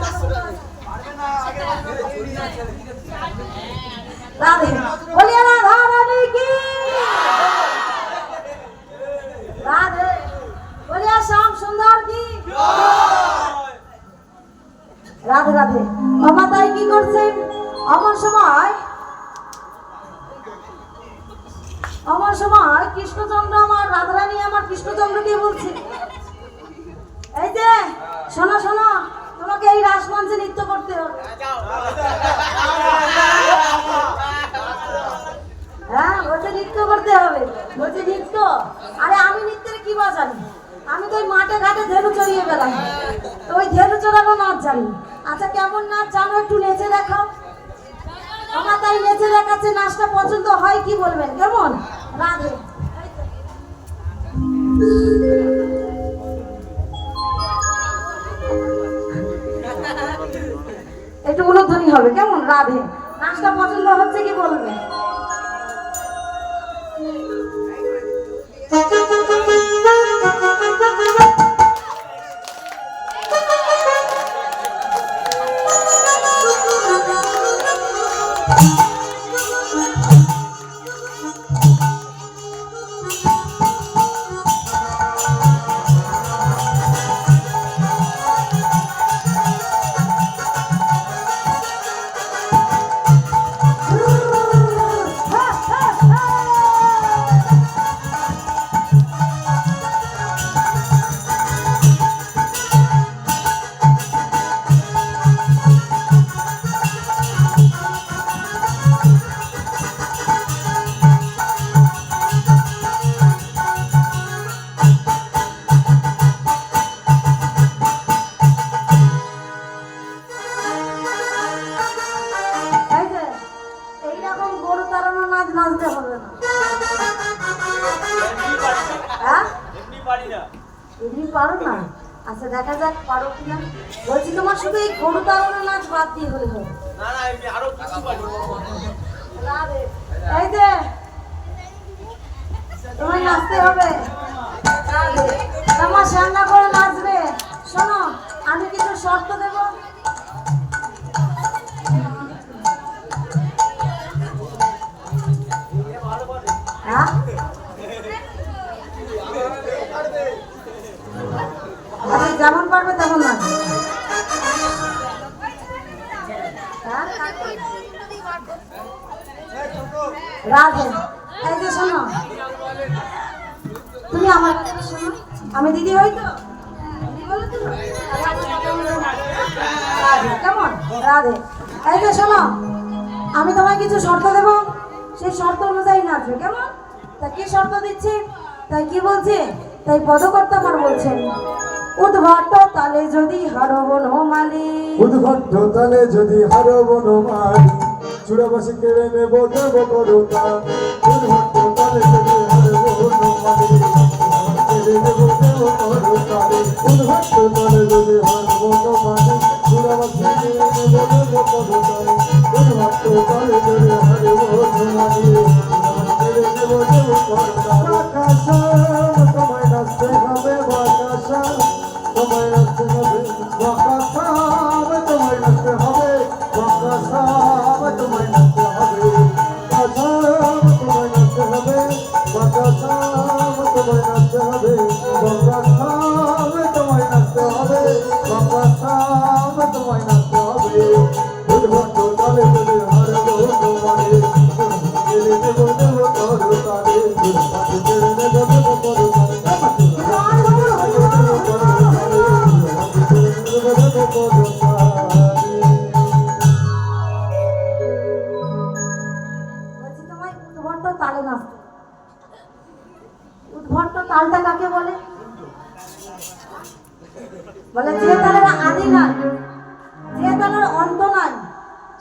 রাধে বলিয়ে রাধা রানী কি। রাধে বলিয়ে শ্যাম সুন্দর কি। রাধে রাধে। বাবা তাই কি করছেন? আমার সময় কৃষ্ণচন্দ্র আমার রাধারানী আমার কৃষ্ণচন্দ্রকে বলছে, এই যে শোনো শোনো, তোমাকে এই রাসমঞ্চে নৃত্য করতে হবে। হ্যাঁ, বলছে নৃত্য করতে হবে। বলছে নৃত্য? আরে আমি নৃত্যের কি বা জানি? আমি তো ওই মাঠে ঘাটে ধেনু চড়িয়ে বেড়াই, তো ওই ধেনু চড়ানো নাচ জানি। আচ্ছা, কেমন নাচ জানো? একটু নেচে দেখাও। আমার তাই নেচে দেখাচ্ছে, নাচটা পছন্দ হয় কি বলবেন? কেমন? রাধে একটু উলুধ্বনি হবে, কেমন? রাধে নাচটা পছন্দ হচ্ছে কি বলবেন? নাচতে হবে না, হ্যাঁ? এমনি পারো না? আচ্ছা, দেখা যাক পারো কিনা। বলছি তোমার শুধু এই গরু তাড়ানো নাচ বাদ দিয়ে হলে হবে। এই যে তোমার নাচতে হবে, তোমার সান্না করে নাচবে। শোনো, আমি কিছু শর্ত দেবো। হ্যাঁ, যেমন পারবে তেমন নাচবে। রাধে, এই যে শোনো, তুমি আমার কথা শোনো। আমি দিদি হই তো, কেমন? রাধে, এই যে শোনো, আমি তোমায় কিছু শর্ত দেবো, সেই শর্ত অনুযায়ী নাচবে, কেমন? তা কি শর্ত দিচ্ছি? তাই কি বলছি? তাই পদকর্তা আমার বলছেন, উদ্ভট্ট তালে যদি হারব নমালি,
উদ্ভট্ট তালে যদি হারব নমালি, চূড়াবাসী কেড়ে নেব দেব করতা। উদ্ভট্ট তালে যদি হারব নমালি, কেড়ে নেব দেব করতা। উদ্ভট্ট তালে যদি হারব নমালি, চূড়াবাসী কেড়ে নেব দেব করতা। উদ্ভট্ট তালে যদি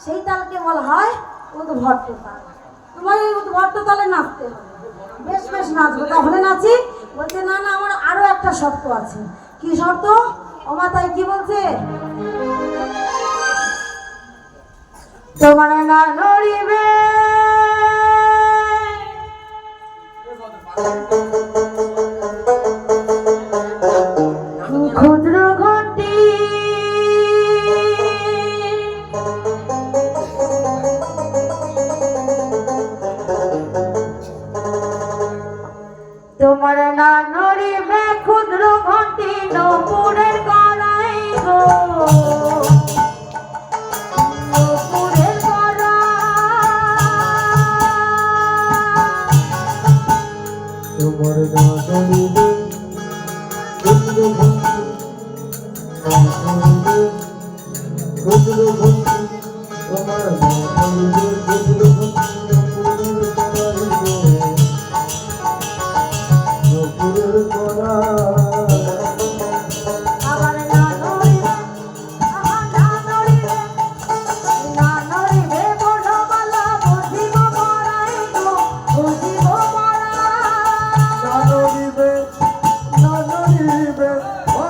সেই তালকে বলা হয় উদ্ভট্ট তাল। তোমার এই উদ্ভট্ট তালে নাচতে হবে। বেশ বেশ নাচবো, তাহলে নাচি। বলছে না না, আমার আরো একটা শর্ত আছে। কি শর্ত? ওমা তাই কি বলছে? তোমার না নড়িবে ক্ষুদ্র ঘটি, তোমার না নড়িবে ক্ষুদ্র ঘটি নপুরের গড়াই গো, নপুরের গড়া।
তোমার না নড়িবে ক্ষুদ্র ঘটি, নড়িবে ক্ষুদ্র ঘটি, তোমার না নড়িবে ক্ষুদ্র ঘটি, নপুরের গড়া।
আবার না নড়িবে, আহা না নড়িবে, না নড়িবে বড়মালা বুঝিব বড়াই গো, বুঝিব বড়া।
না নড়িবে, না নড়িবে, ও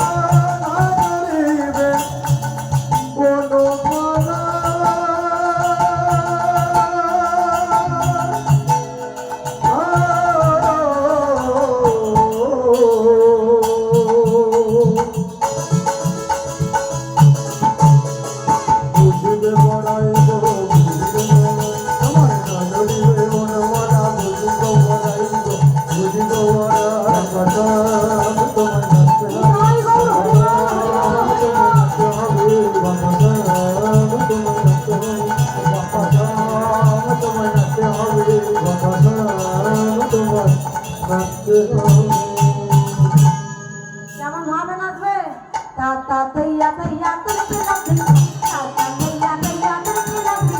না নড়িবে বনমালা। বুঝিবে বড়াই গো, বুঝিবে বড়াই, আমার না নড়িবে বনমালা, বুঝিব বড়াই গো, বুঝিব বড়াই। বাবা তোমার নাচতে হবে,
হরি বল, হরি বল, হরি বল, হরি বল। কেমন ভাবে নাচবে? তা তা তৈয়া তৈয়া তুলতে লাগবে, তা তা তৈয়া তৈয়া তুলতে লাগবে,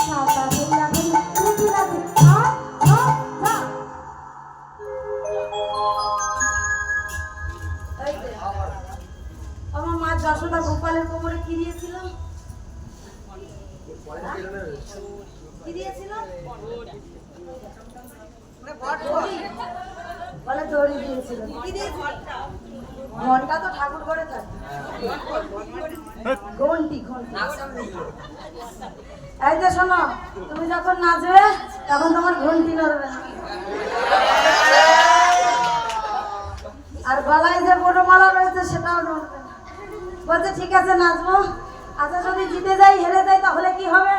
তা তা তৈয়া তৈয়া তুলতে লাগবে। হা হা হা। এই যে, আমার মা যশোদা গোপালের কোমরে কি দিয়েছিল? কি দিয়েছিল? বলে দড়ি দিয়েছিল। কি দিয়েছিল? ঘন্টা তো ঠাকুর ঘরে থাকে। ঘন্টি ঘন্টি। এই যে শোনো, তুমি যখন নাচবে তখন তোমার ঘন্টি নড়বে না। আর গলায় যে বড়মালা রয়েছে সেটাও নড়বে না। বলছে ঠিক আছে নাচবো। আচ্ছা যদি জিতে যাই, হেরে যাই, তাহলে কি হবে?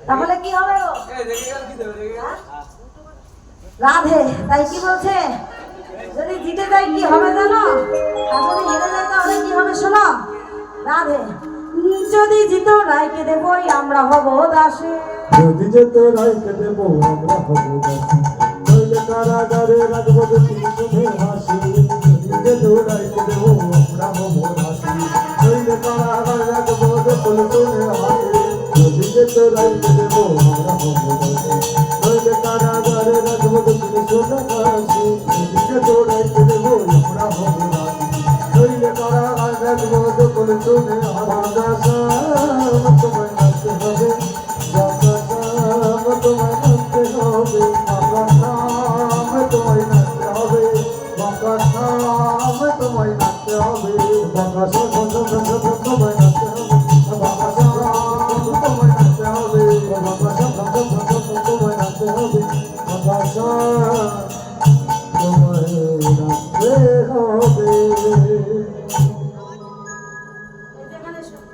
তাহলে কি হবে গো? রাধে তাই কি বলছে? যদি জিতে যাই কি হবে জানো? আর যদি হেরে যাই তাহলে কি হবে শোনো। রাধে, যদি জিতো রায়কে দেবই আমরা হব দাসে।
যদি যেত রাইকে দেব আমরা হব দাসী, নইলে কারাগারে রাখবো যদি শুধু হাসি। যদি যেত রাইকে দেব আমরা হব দাসী, নইলে কারাগারে রাখবো যদি শুনে হাসি। যদি যেত রাইকে দেব আমরা হব দাসী, নইলে কারাগারে রাখবো যদি শুনে হাসি। যদি যেত রাইকে দেব আমরা হব দাসী, নইলে কারাগারে রাখবো যদি শুনে হাসি। তোমায় নাচতে হবে, তোমায় নাচতে হবে, বাবার নাম তোমায় নাচতে হবে, বাবার নাম তোমায় নাচতে হবে, বাবা তোমায় নাচতে হবে, বাবা তোমায় নাচতে হবে, বাবা তোমায় নাচতে হবে, বাবা তোমায় নাচতে হবে।
এই যেখানে শোনো।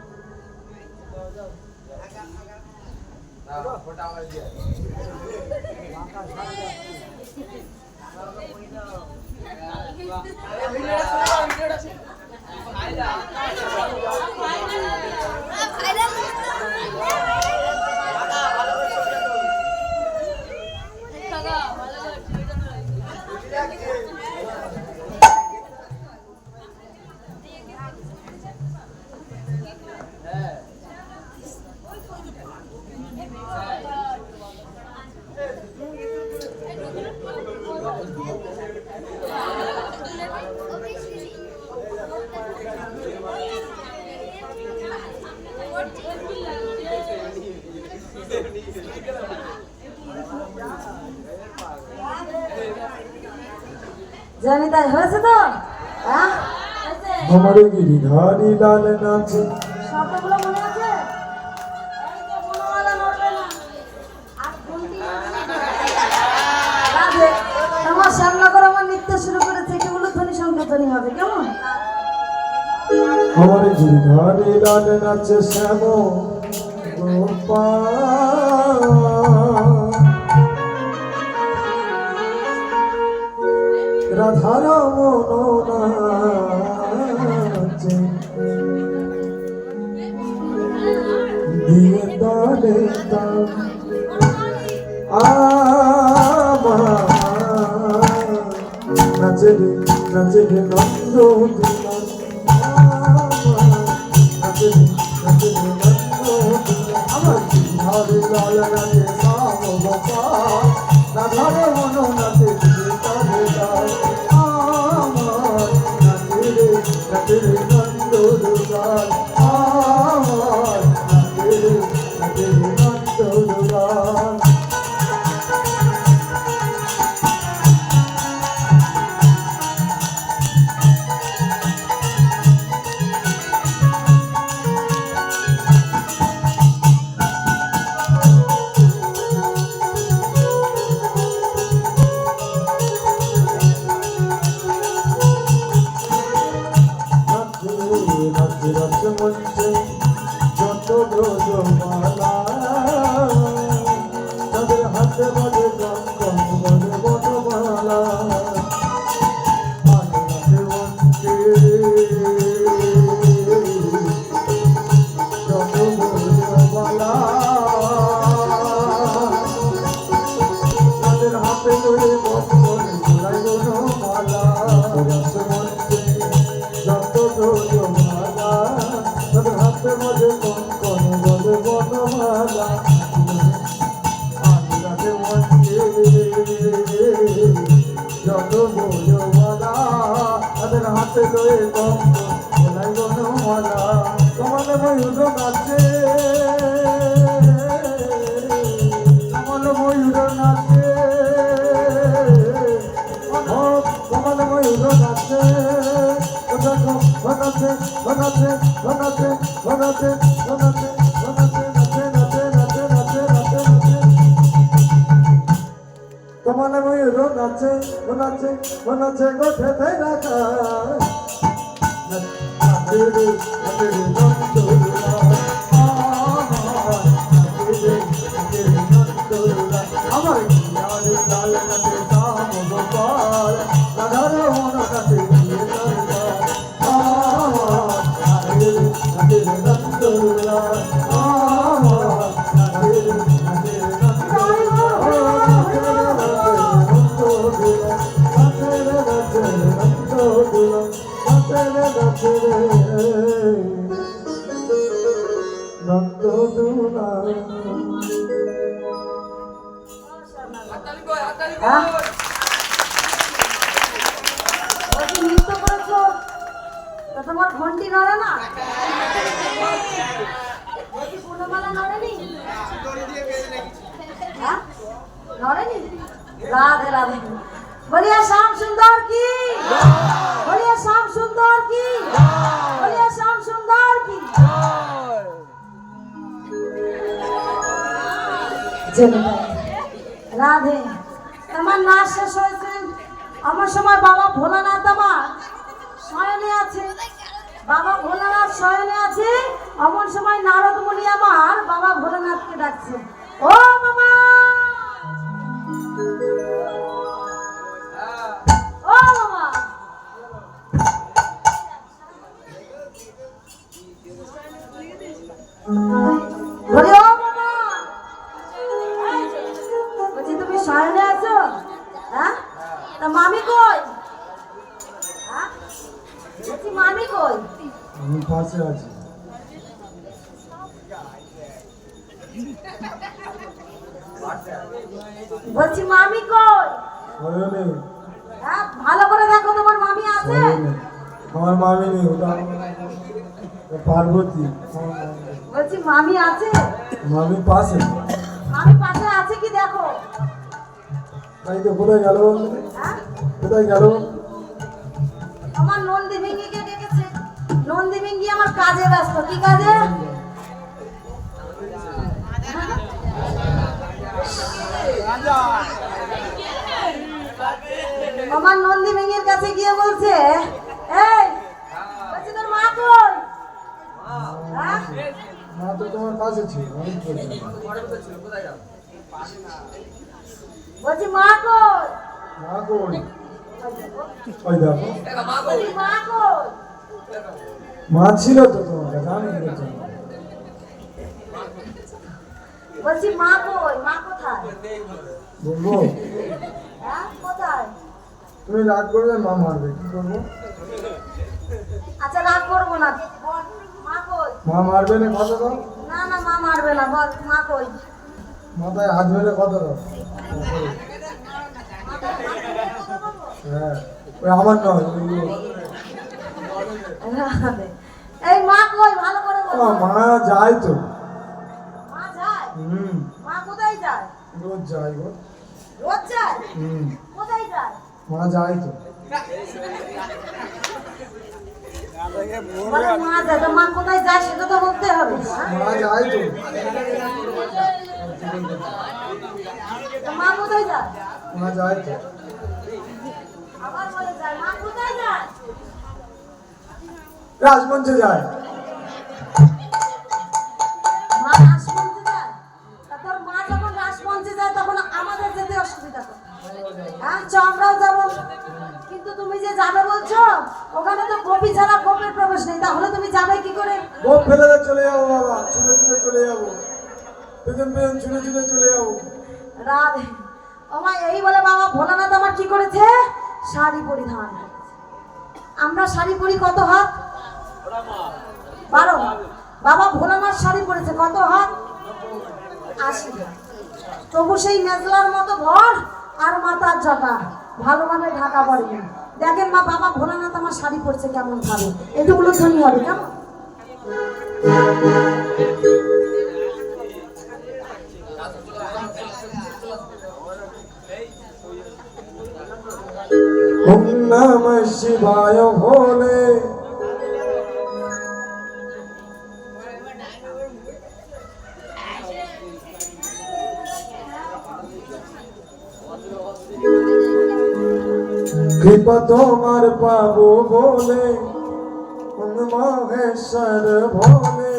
জানি তাই হয়েছে তো? হ্যাঁ হয়েছে?
আমার গিরিধারী লাল নাচে
শব্দগুলো মনে আছে? এই যে বনমালা নড়বে না। আর ঘুমটি রাধে, তোমার শ্যামনগর আমার নৃত্য শুরু করেছে, কেবল ধ্বনি সংকোচনী হবে, কেমন?
আমার গিরিধারী লাল নাচে শ্যাম গোপাল রাধার মন নাচে দিয়ে তালে তাল আমার নাচে রে নন্দ দিলাম নাচে রে নন্দ দিলাম আমার ঘরে লাল নাচে শ্যাম গোপাল রাধার মন নাচে দিয়ে তালে তাল আমার নাচে রে নন্দ দিলাম আমার নাচে রে নন্দ দিলাম মঞ্চে যত ব্রজমালা তাদের হাতে বাজে কঙ্কন বলে বনমালা আনন্দে মঞ্চে যত ব্রজমালা তাদের হাতে ধরে কঙ্কন ঘোড়ায় বনমালা রস মঞ্চে যত ব্রজমালা তাদের হাতে মাঝে কঙ্কন বলে বনমালা আনন্দে মঞ্চে যত ব্রজমালা তাদের হাতে লয়ে কঙ্কন বলাই বনমালা কমল ময়ূর নাচে কমল ময়ূর নাচে কমল ময়ূর নাচে বনাতে বনাতে বনাতে বনাতে বনাতে বনাতে নাচে নাচে নাচে নাচে নাচে নাচে কমল ময়ূর নাচে বনাচে বনাচে গোঠেতে রাখা নাচে রে নন্দুলা আমার গিয়ারে লাল নাচে শ্যাম গোপাল রাধার মন নাচে দিয়ে দরবার নাচে নন্দুলা নাচে নন্দুলা
হ্যাঁ? বলছি নৃত্য করেছো তা তোমার ঘন্টি নড়ে না? বলছি পূর্ণমালা নড়েনি? হ্যাঁ নড়েনি? রাধে রাধে বলিয়া শ্যাম সুন্দর কি, বলিয়া শ্যাম সুন্দর কি, বলিয়া শ্যাম সুন্দর কি। রাধে তোমার নাচ শেষ হয়েছে, আমার সময় বাবা ভোলানাথ আমার শয়নে আছে, বাবা ভোলানাথ শয়নে আছে, এমন সময় নারদ মুনি আমার বাবা ভোলানাথকে ডাকছে, ও বাবা, ও বাবা। বলি ও বাবা, বলছি তুমি শয়নে আছো? হ্যাঁ তা মামি কই? হ্যাঁ বলছি মামি কই?
আমি পাশে আছি।
বলছি মামি কই?
শয়নে
হ্যাঁ ভালো করে দেখো তোমার মামি আছে?
শয়নে আমার মামি নেই, ওটা পার্বতী।
বলছি মামি আছে?
মামি পাশে।
মামি পাশে আছে কি দেখো?
তাই তো কোথায় গেল?
হ্যাঁ
কোথায় গেল?
আমার নন্দী ভিঙ্গিকে ডেকেছে। নন্দী ভিঙ্গি আমার কাজে ব্যস্ত। কি কাজে? আমার নন্দী ভিঙ্গির কাছে গিয়ে বলছে, এই বলছি তোর মা কই? হ্যাঁ?
মা তো তোমার কাছে ছিল, অনেক বছর।
বলছি মা কই?
মা কই? ওই দেখো,
বলছি মা কই?
মা ছিল তো তোমার কাছে, আমি কি করছি?
বলছি মা কই? মা কোথায়?
বলবো?
হ্যাঁ কোথায়?
তুমি রাগ করবে, মা মারবে, কি করবো?
আচ্ছা রাগ করবো না, বল মা কই?
মা মারবে না, কথা দাও।
না না মা মারবে না, বল মা কই?
মাথায় হাত মেরে কথা দাও। হ্যাঁ, ওই আমার নয়,
এই মা কই ভালো করে বল।
মা যায় তো।
মা যায়?
হুম,
মা কোথায় যায়?
রোজ যায় গো।
রোজ যায়?
হুম,
কোথায় যায়?
মা যায় তো।
বলে মা যায়, তো মা কোথায় যায় সেটা তো বলতে হবে। হ্যাঁ?
মা যায় তো।
তো মা কোথায় যায়?
মা যায় তো।
আবার বলে যায়, মা কোথায় যায়?
রাজমঞ্চে যায়।
মা রাসমঞ্চে যায়? তা তোর মা যখন রাসমঞ্চে যায় তখন আমাদের যেতে অসুবিধা কোথায়? হ্যাঁ চ আমরাও যাবো। কিন্তু তুমি যে যাবে বলছো, ওখানে তো গোপী ছাড়া গোপের প্রবেশ নেই, তাহলে তুমি যাবে কি করে?
গোপ ফেলে দিয়ে চলে যাবো বাবা, ছুটে ছুটে চলে যাবো, পেছন পেছন ছুটে ছুটে চলে যাবো।
রাধে আমার এই বলে বাবা ভোলানাথ আমার কি করেছে? শাড়ি পরিধান করেছে। আমরা শাড়ি পরি কত হাত? 12 হাত। বাবা ভোলানাথ শাড়ি পরেছে কত হাত? 80 হাত। তবু সেই মেজলার মতো ভর আর মাথার জটা ভালোভাবে ঢাকা পড়েনি। দেখেন মা বাবা ভোলানাথ আমার শাড়ি পরছে কেমন ভাবে, একটু উলুধ্বনি হবে কেমন?
ওম নমঃ শিবায় ভোলে। কৃপা তোমার পাবো বলে, ওম মহেশ্বর ভোলে।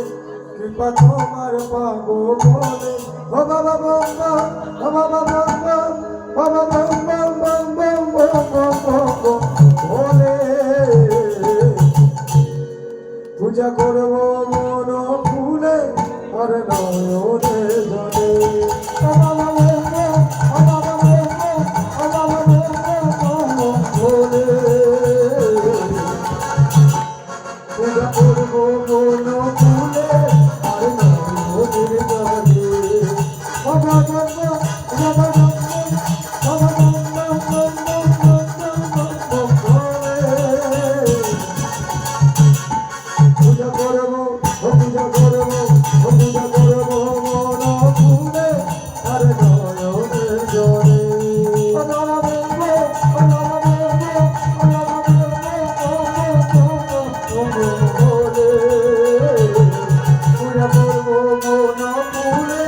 কৃপা তোমার পাবো বলে, ও বাবা বম বম, ও বাবা বম বম, ও বাবা বম বম বম বম বম বম বম বম ভোলে। পূজা করবো মন ফুলে আর নয়নে জলে। ও বাবা বম বম, ও বাবা বম বম, ও বাবা বম বম বম বম ভোলে। পূজা করবো মন ফুলে আর নয়নে জলে। ও বাবা বম বম, ও বাবা বম বম, ও বাবা বম বম বম বম বম বম বম ভোলে। পূজা করবো, ও পূজা করবো, ও পূজা করবো মন ফুলে আর নয়নে জলে। ও বাবা বলবো, ও বাবা বলবো, ও বাবা বলবো, ও বলে। পূজা করবো মন ফুলে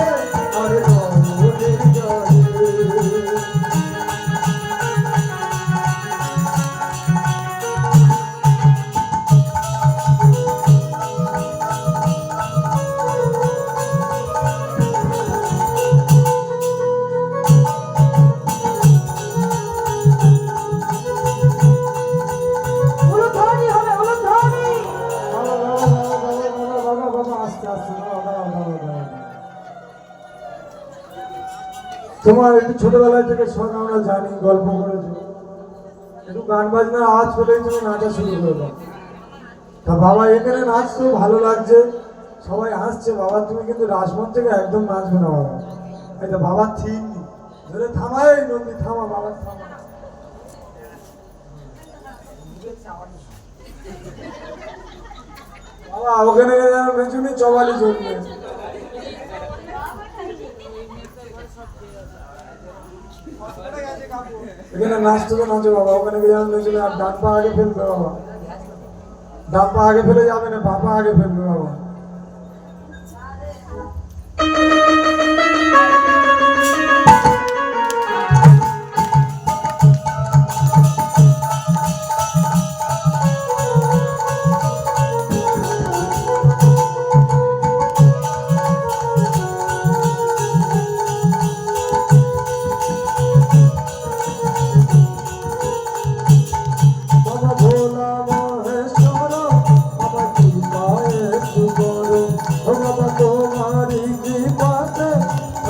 আর নয়নে জলে।
উলুধ্বনি হবে উলুধ্বনি।
তোমার একটু ছোটবেলায় থেকে শখ আমরা জানি, গল্প করেছো, একটু গান বাজনার আওয়াজ পেলেই তুমি নাচা শুরু করে দাও। তা বাবা এখানে নাচতো, ভালো লাগছে, সবাই হাসছে। বাবা তুমি কিন্তু রাজমঞ্চ থেকে একদম নাচবে না বাবা, এটা বাবার ঠিক ধরে থামাই, নন্দী থামা, বাবার থামা। বাবা ওখানে যেন পেছনে চবালি চলবে। এখানে নাচতে তো নাচো বাবা, ওখানে গিয়ে আমি চলে আর ডান পা আগে ফেলবে বাবা, ডান পা আগে ফেলে যাবে না, বাঁ পা আগে ফেলবে বাবা। বাবা ভোলা মহেশ্বর আমার কৃপায় একটু করো, ও বাবা তোমারই কৃপাতে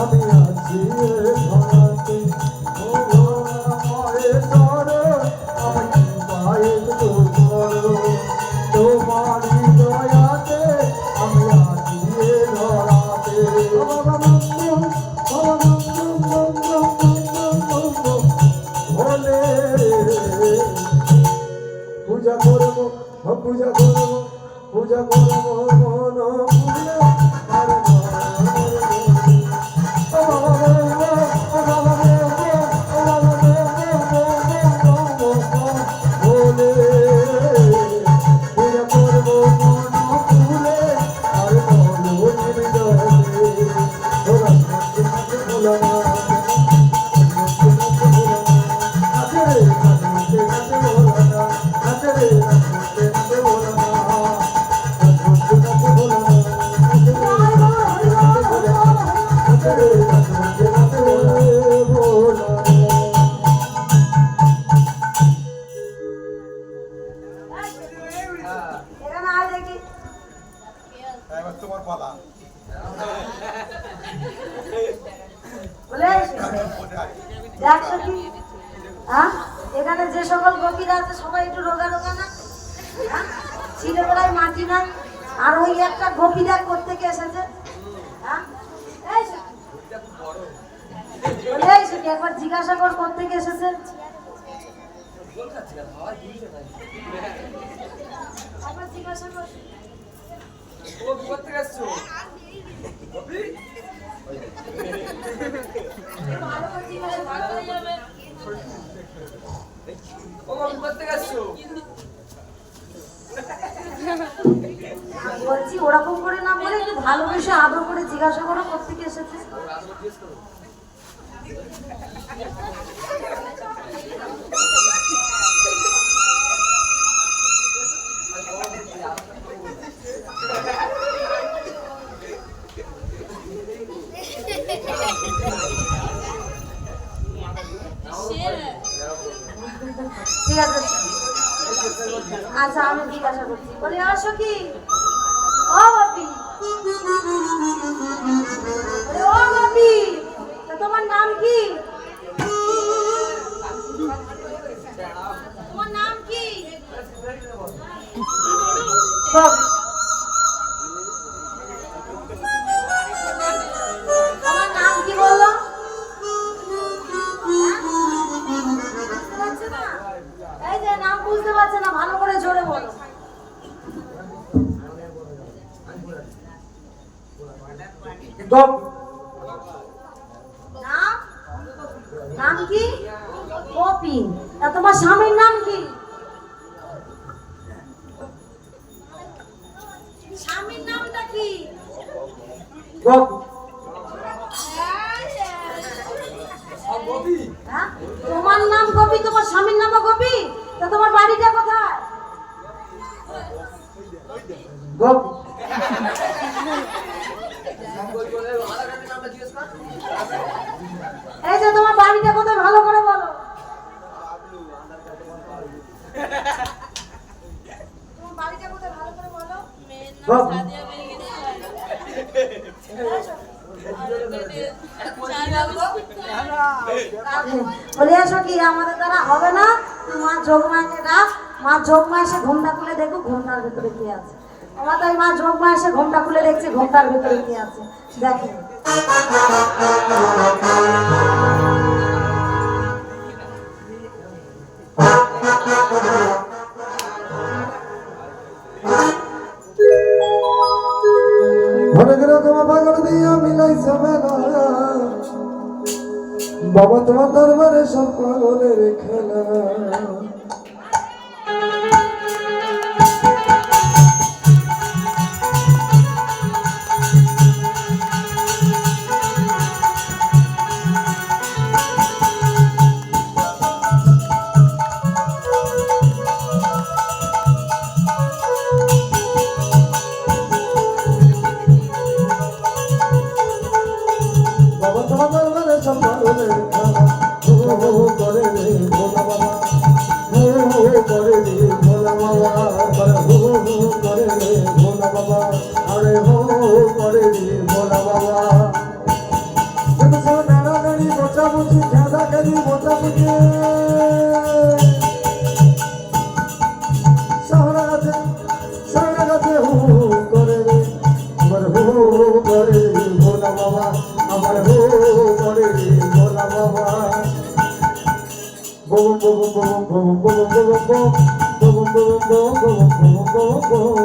আমি আছি এ ধরাতে। ও ভোলা মহেশ্বর আমার কৃপায় একটু করো, তোমারই দয়াতে আমি আছি এ ধরাতে। ও বাবা মঙ্গল, বাবা মঙ্গল মঙ্গল মঙ্গল মঙ্গল ভোলে পূজা করবো, পূজা করবো, পূজা করবো মন পুরে আর বলে পূজা করবো মন পুরে আর বলো ভোলা
এখানে আয় দেখি।
এবার তোমার পালা।
বলে দেখছো কি? হ্যাঁ, এখানে যে সকল গোপীরা আছে সবাই একটু রোগা রোগা না? হ্যাঁ, ছিঁড়ে বেড়ায় মাটি নাই। আর ওই একটা গোপী দেখ কোত্থেকে এসেছে? হ্যাঁ, এই সে- বলে এই সে কি, একবার জিজ্ঞাসা কর কোত্থেকে এসেছে? একবার জিজ্ঞাসা কর। ভালো করে জিজ্ঞাসা কর। বলছি ওরকম করে না বলে একটু ভালোবেসে আদর করে জিজ্ঞাসা করো কোত্থেকে এসেছে। ঠিক আছে, আচ্ছা আমি জিজ্ঞাসা করছি। বলে আসো কি? ও বাপি, বলে ও বাপি, তা তোমার নাম কি? তোমার নাম কি? বল। তোমার নাম কি বললো? বুঝতে পারছে না? এই যে নাম বুঝতে পারছে না, ভালো করে জোরে বলো।
গপ
নাম? নাম কি? গোপী। তা তোমার স্বামীর নাম কি? স্বামীর নামটা কি?
গপ
হ্যাঁ? তোমার নাম গোপী, তোমার স্বামীর নামও গোপী। তা তোমার বাড়িটা কোথায়?
গপ
এই যে তোমার বাড়িটা কোথায় ভালো করে বলো। তোমার বাড়িটা কোথায় ভালো করে বলো।
গপ
বলে আসো কি, আমাদের দ্বারা হবে না, তুই মা যোগমাকে ডাক। মা যোগমা এসে ঘুমটা খুলে দেখো ঘুমটার ভিতরে কি আছে। আমার তাই মা যোগমা এসে ঘুমটা খুলে দেখছে ঘুমটার ভিতরে কি আছে। দেখে
ঘরে ঘরে তোমার পাগল দিয়া মিলাইছে মেলা, বাবা তোমার দরবারে সব পাগলের খেলা বাবা তোমার দরবারে সব পাগলের খেলা হো হো করে রে ভোলা বাবা হো হো করে রে ভোলা বাবা হো হো করে রে ভোলা বাবা আরে হো হো করে রে ভোলা বাবা দেখো নানা নানি মোচামুচি খেদা খেদি মোচামুচি সারা গাছে হো হো করে রে আমার হো হো করে রে ভোলা বাবা আমার হো করে রে ভোলা বাবা boom boom boom boom boom boom boom boom boom boom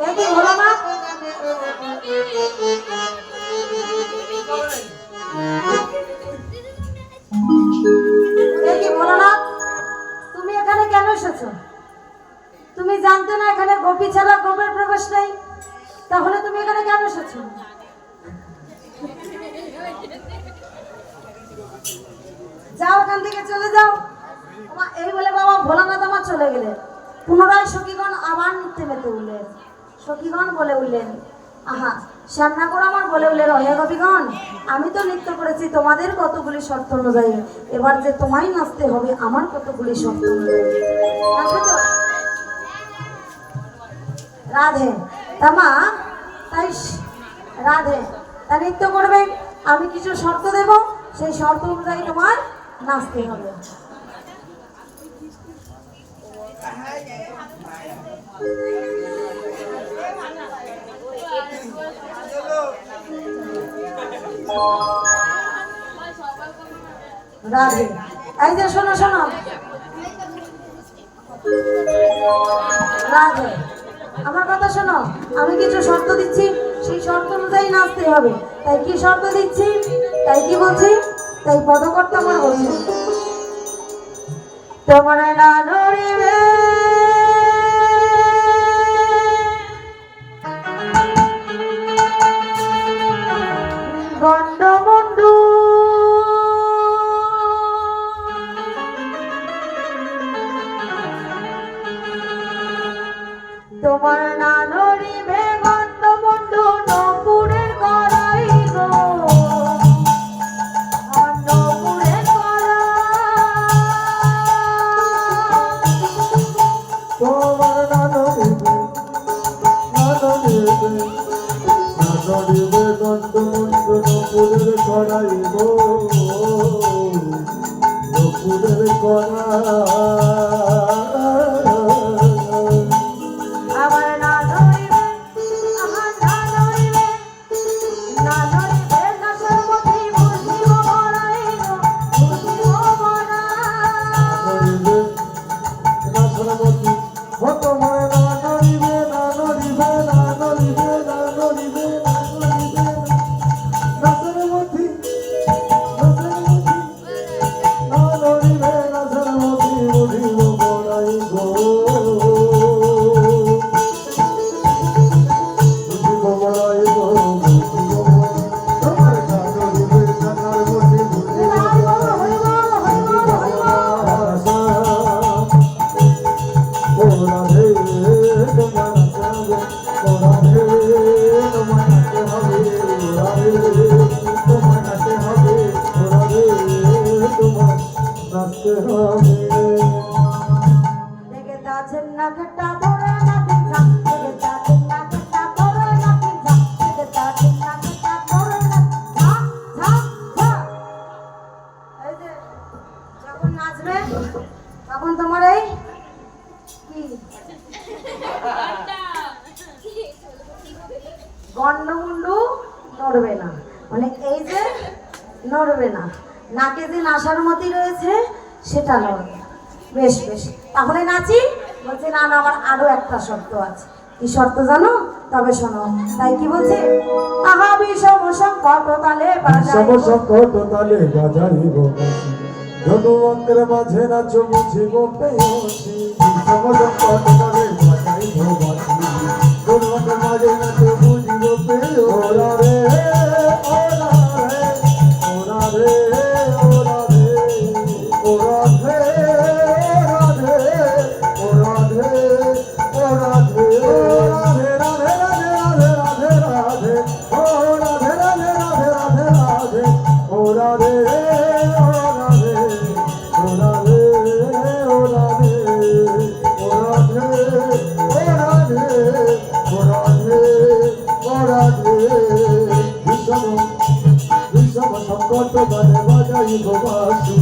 এটি হলো না এটি বলো না তুমি এখানে কেন এসেছো? তুমি জানতে না এখানে গোপী ছাড়া গোপের প্রবেশ নেই? তাহলে তুমি এখানে কেন এসেছো? যাও, ওখান থেকে চলে যাও। এই বলে বাবা ভোলানাথ আমার চলে গেলেন। পুনরায় সখীগণ আবার নৃত্যে মেতে উঠলেন। সখীগণ বলে উঠলেন, আহা শ্যামনাগর আমার বলে উঠলেন, হে গোপীগণ, আমি তো নৃত্য করেছি তোমাদের কতগুলি শর্ত অনুযায়ী, এবার যে তোমায় নাচতে হবে আমার কতগুলি শর্ত অনুযায়ী। নাচবে তো? রাধে তামা তাই রাধে তা নৃত্য করবে, আমি কিছু শর্ত দেব, সেই শর্ত অনুযায়ী তোমার নাচতে হবে। রাধে এই যে শোনো শোনো রাধে, আমার কথা শোনো, আমি কিছু শর্ত দিচ্ছি, সেই শর্ত অনুযায়ী নাচতে হবে। তাই কি শর্ত দিচ্ছি, তাই কি বলছি, তাই পদকর্তা আমার বলছি, তোমার না ধরিবে গন্ডমন্ডু, তোমার না ধরিবে গন্ডমন্ডু নপুরের করাই গো, নপুরের করা
তোমার নানরিবে গন্ধমন্দ নপুরের করাইব, নপুরের করা
আমার না ধরিবে, আমার না ধরিবে, না ধরিবে না সর্বতি বুঝিব বড়াই গো, বুঝিব বড়া
নরিবে নাসরমতি ও তোমার নানরিবে নানরিবে নানরিবে নানরিবে নানরিবে নাসরমতি নাসরমতি নানরিবে নাসরমতি বুঝিব বড়াই গো, বুঝিব বড়াই গো, বুঝিব তোমার নানরিবে নানরিবে বুঝিব বড়াই গো,
দেখে তাছেন না কেটা ধরে না পিঠা, দেখে তাছেন না কেটা ধরে না পিঠা, দেখে তাছেন না কেটা ধরে না ঝা ঝা ঝা। এই যে যখন নাচবে তখন তোমার এই গন্ডমুন্ডু নড়বে না, মানে এই যে নড়বে না, নাকে যে নাসার মতি রয়েছে সেটা নড়বে না। বেশ বেশ, তাহলে নাচি? বলছে না না, আমার আরো একটা শর্ত আছে। কি শর্ত জানো? তবে শোনো। তাই কি বলছে? আহা বিষম সংকট তালে
সব
বাজাইব,
সংকট তালে বাজাইব বাঁশি, ধনুকের মাঝে নাচ বুঝিব পেয়সী। সব সংকট তালে বাজাইব বাঁশি, ধনুকের মাঝে নাচ বুঝিব পেয়সী। ওরা রে ওরা রে ওরা রে ওরা রে ওরা রে ওরা রে ওরা রে রাধে রাধে রাধে রাধে রাধে ও রাধে রাধে রাধে রাধে রাধে ও রাধে ও রাধে ও রাধে ও রাধে ও রাধে ও রাধে ও রাধে ও রাধে বিষম সংকট গানে বাজাইব বাঁশি,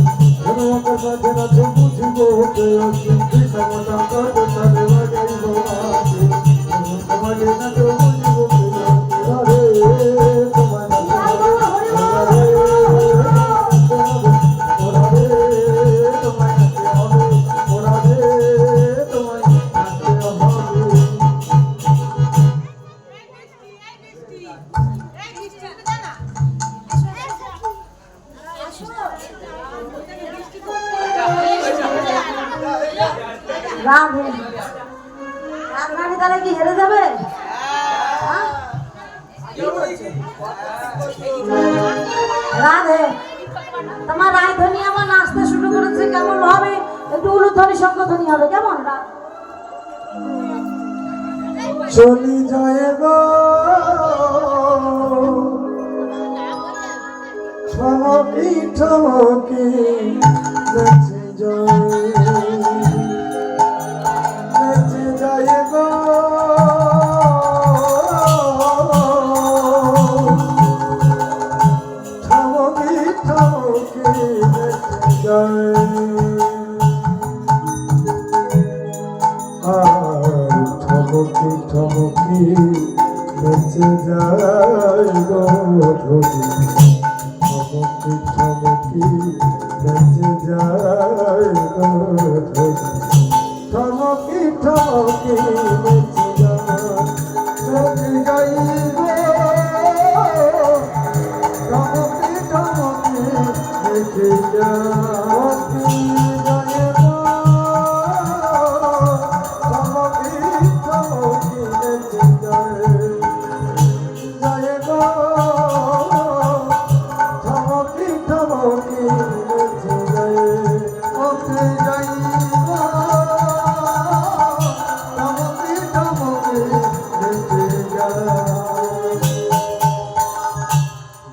ধনুকের মাঝে নাচ বুঝিব পেয়সী। বিষম সংকট গানে বাজাইব বাঁশি, ধনুকের মাঝে নাচ বুঝিব পেয়সী। ওরে তোমায় নাচতে হবে, ওরে ওরে তোমায় নাচতে হবে, ওরে তোমায় নাচতে হবে।
রাধে রাধারানী তাহলে কি হেরে যাবে? হ্যাঁ? রাধে, তোমার রায়ধ্বনি আমার নাচতে শুরু করেছে, কেমন হবে? একটু উলুধ্বনি শঙ্খধ্বনি হবে, কেমন?
চলি যায় গো ঠমকি ঠমকি নেচে যায় গো ঠমকি ঠমকি নেচে যায়। আর ঠমকি ঠমকি নেচে যায় গো ধরি, ঠমকি ঠমকি নেচে যায় গো ধরি, ঠমকি ঠমকি নেচে যায় নেচে যাই গো, ঠমকি ঠমকি নেচে যায় গো।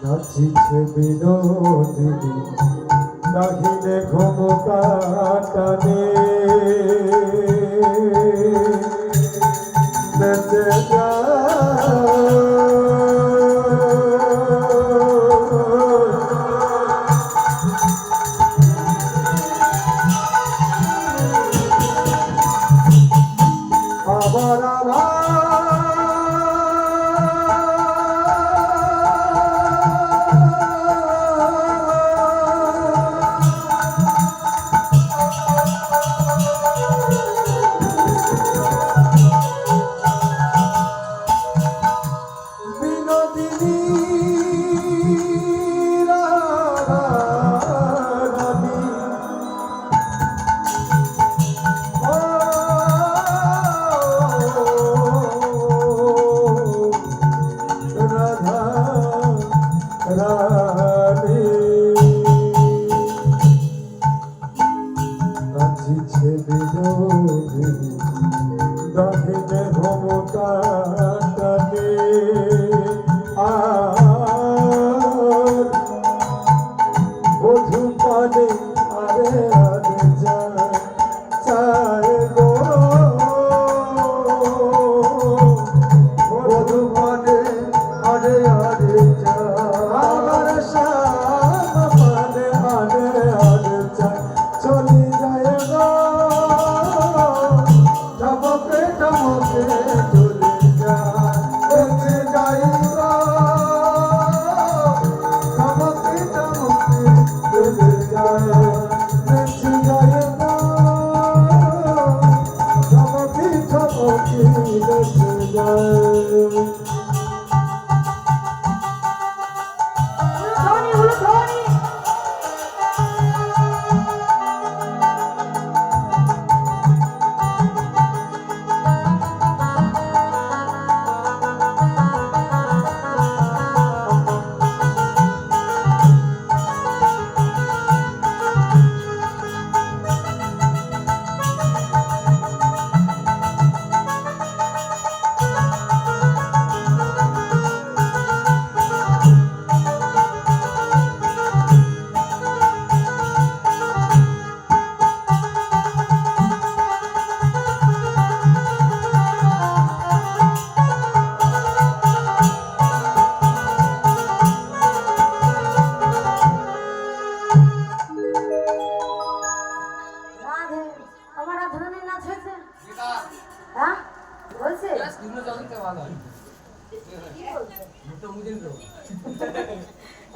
নাচিছে বিনোদিনী দাহিনে ঘুমকা টানে, নেচে আবার আবার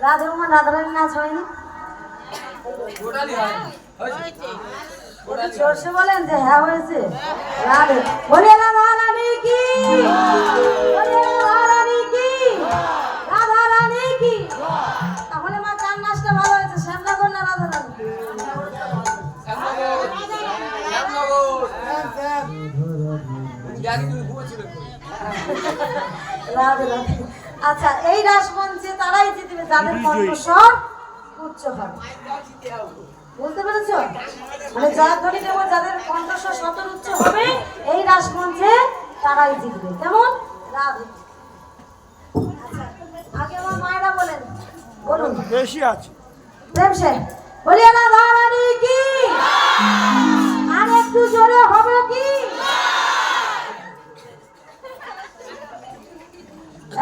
রাধে মোহন রাধারানী নাচ হয়নি? জোরসে বলেন যে হ্যাঁ হয়েছে। রাধে বলে রাধারানী কি, বলে রাধারানী কি, রাধারানী কি। তাহলে মা চার নাচটা ভালো হয়েছে। শ্যামনগর না রাধারানী? রাধে রাধে। আচ্ছা, এই রাসমঞ্চে তারাই জিতবে যাদের কণ্ঠস্বর উচ্চ হবে। বুঝতে পেরেছো? মানে জয়ধ্বনি দেবো যাদের কণ্ঠস্বর সতর উচ্চ হবে, এই রাসমঞ্চে তারাই জিতবে। কেমন? রাধে। আচ্ছা, আগে আমার মায়েরা বলেন, বলুন।
বেশি আছে।
প্রেম সে বলি রাধারানী কি, আর একটু জোরে হবে কি?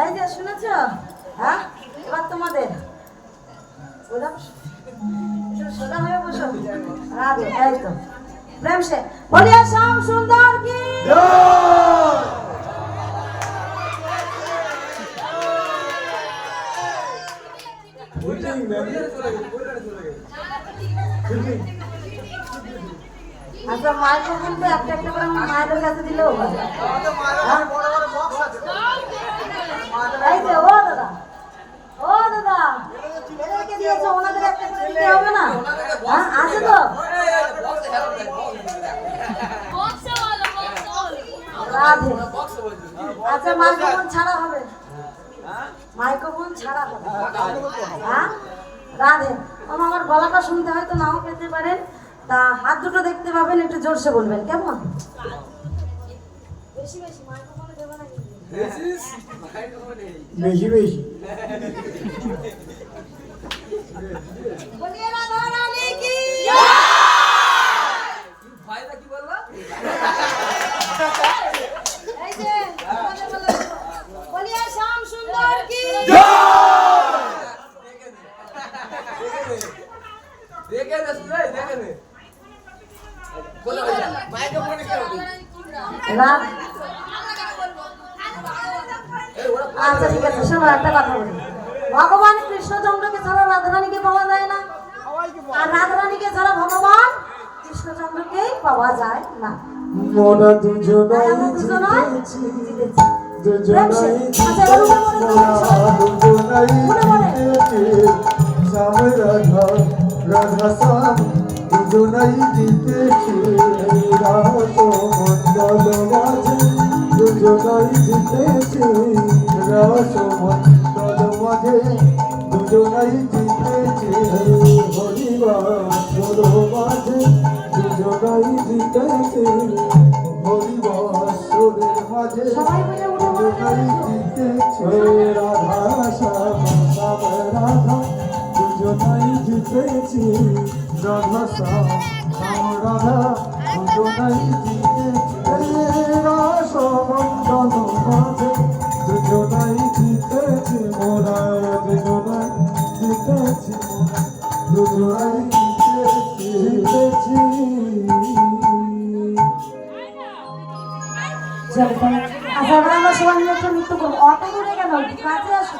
এই যে শুনেছ? হ্যাঁ, এবার তোমাদের সোজা হয়ে বসো। রাধে, এই তো প্রেম সে বলিয়া শ্যাম সুন্দর কি। আচ্ছা, মাইক্রোফোন তো একটা একটা করে আমার মায়েদের কাছে দিলেও হয়। এই যে ও দাদা, ও দাদা, এদেরকে দিয়েছো, ওনাদের একটা করে দিতে হবে না? হ্যাঁ, আছে তো? রাধে। আচ্ছা, মাইক্রোফোন ছাড়া হবে, মাইক্রোফোন ছাড়া হবে। হ্যাঁ, রাধে। আমার গলাটা শুনতে হয়তো নাও পেতে পারেন, তা হাত দুটো দেখতে পাবেন, একটু জোরসে বলবেন। কেমন? বেশি বেশি মাইক্রোফোনে দেবো না কিন্তু।
বেশি বেশি।
বলিয়ে রাধারানী কি। এই যে বলিয়ে শ্যাম সুন্দর কি। আচ্ছা, ঠিক আছে, শোনো একটা কথা বলি। ভগবান কৃষ্ণচন্দ্রকে ছাড়া রাধারানীকে পাওয়া যায় না, আর রাধারানীকে ছাড়া ভগবান কৃষ্ণচন্দ্রকেই পাওয়া যায় না।
মোরা দুজনাই
দুজনাই
জিতেছি,
জিতেছি।
দুজনাই
আচ্ছা, এবার উঠে পড়ে
দুজনাই
উঠে পড়ে।
জিতেছি। শ্যাম রাধা, রাধা শ্যাম দুজনাই জিতেছি। রাস মন্ডল মাঝে দুজনাই জিতেছি। রাস মন্ডল মাঝে দুজনাই জিতেছি। হরিবাসর মাঝে দুজনাই জিতেছি। হরিবাসরের মাঝে
সবাই মিলে উঠে পড়ে।
দুজনাই জিতেছি। রাধা শ্যাম, শ্যাম রাধা দুজনাই জিতেছি। রাধা শ্যাম, শ্যাম রাধা দুজনাই জিতেছি। রাস মন্ডল মাঝে দুজনাই জিতেছি। মোরা দুজনাই জিতেছি, দুজনাই জিতেছি।
আচ্ছা, এবার আমরা সবাই মিলে একটা নৃত্য করবো। অত দূরে কেন, কাছে আসো।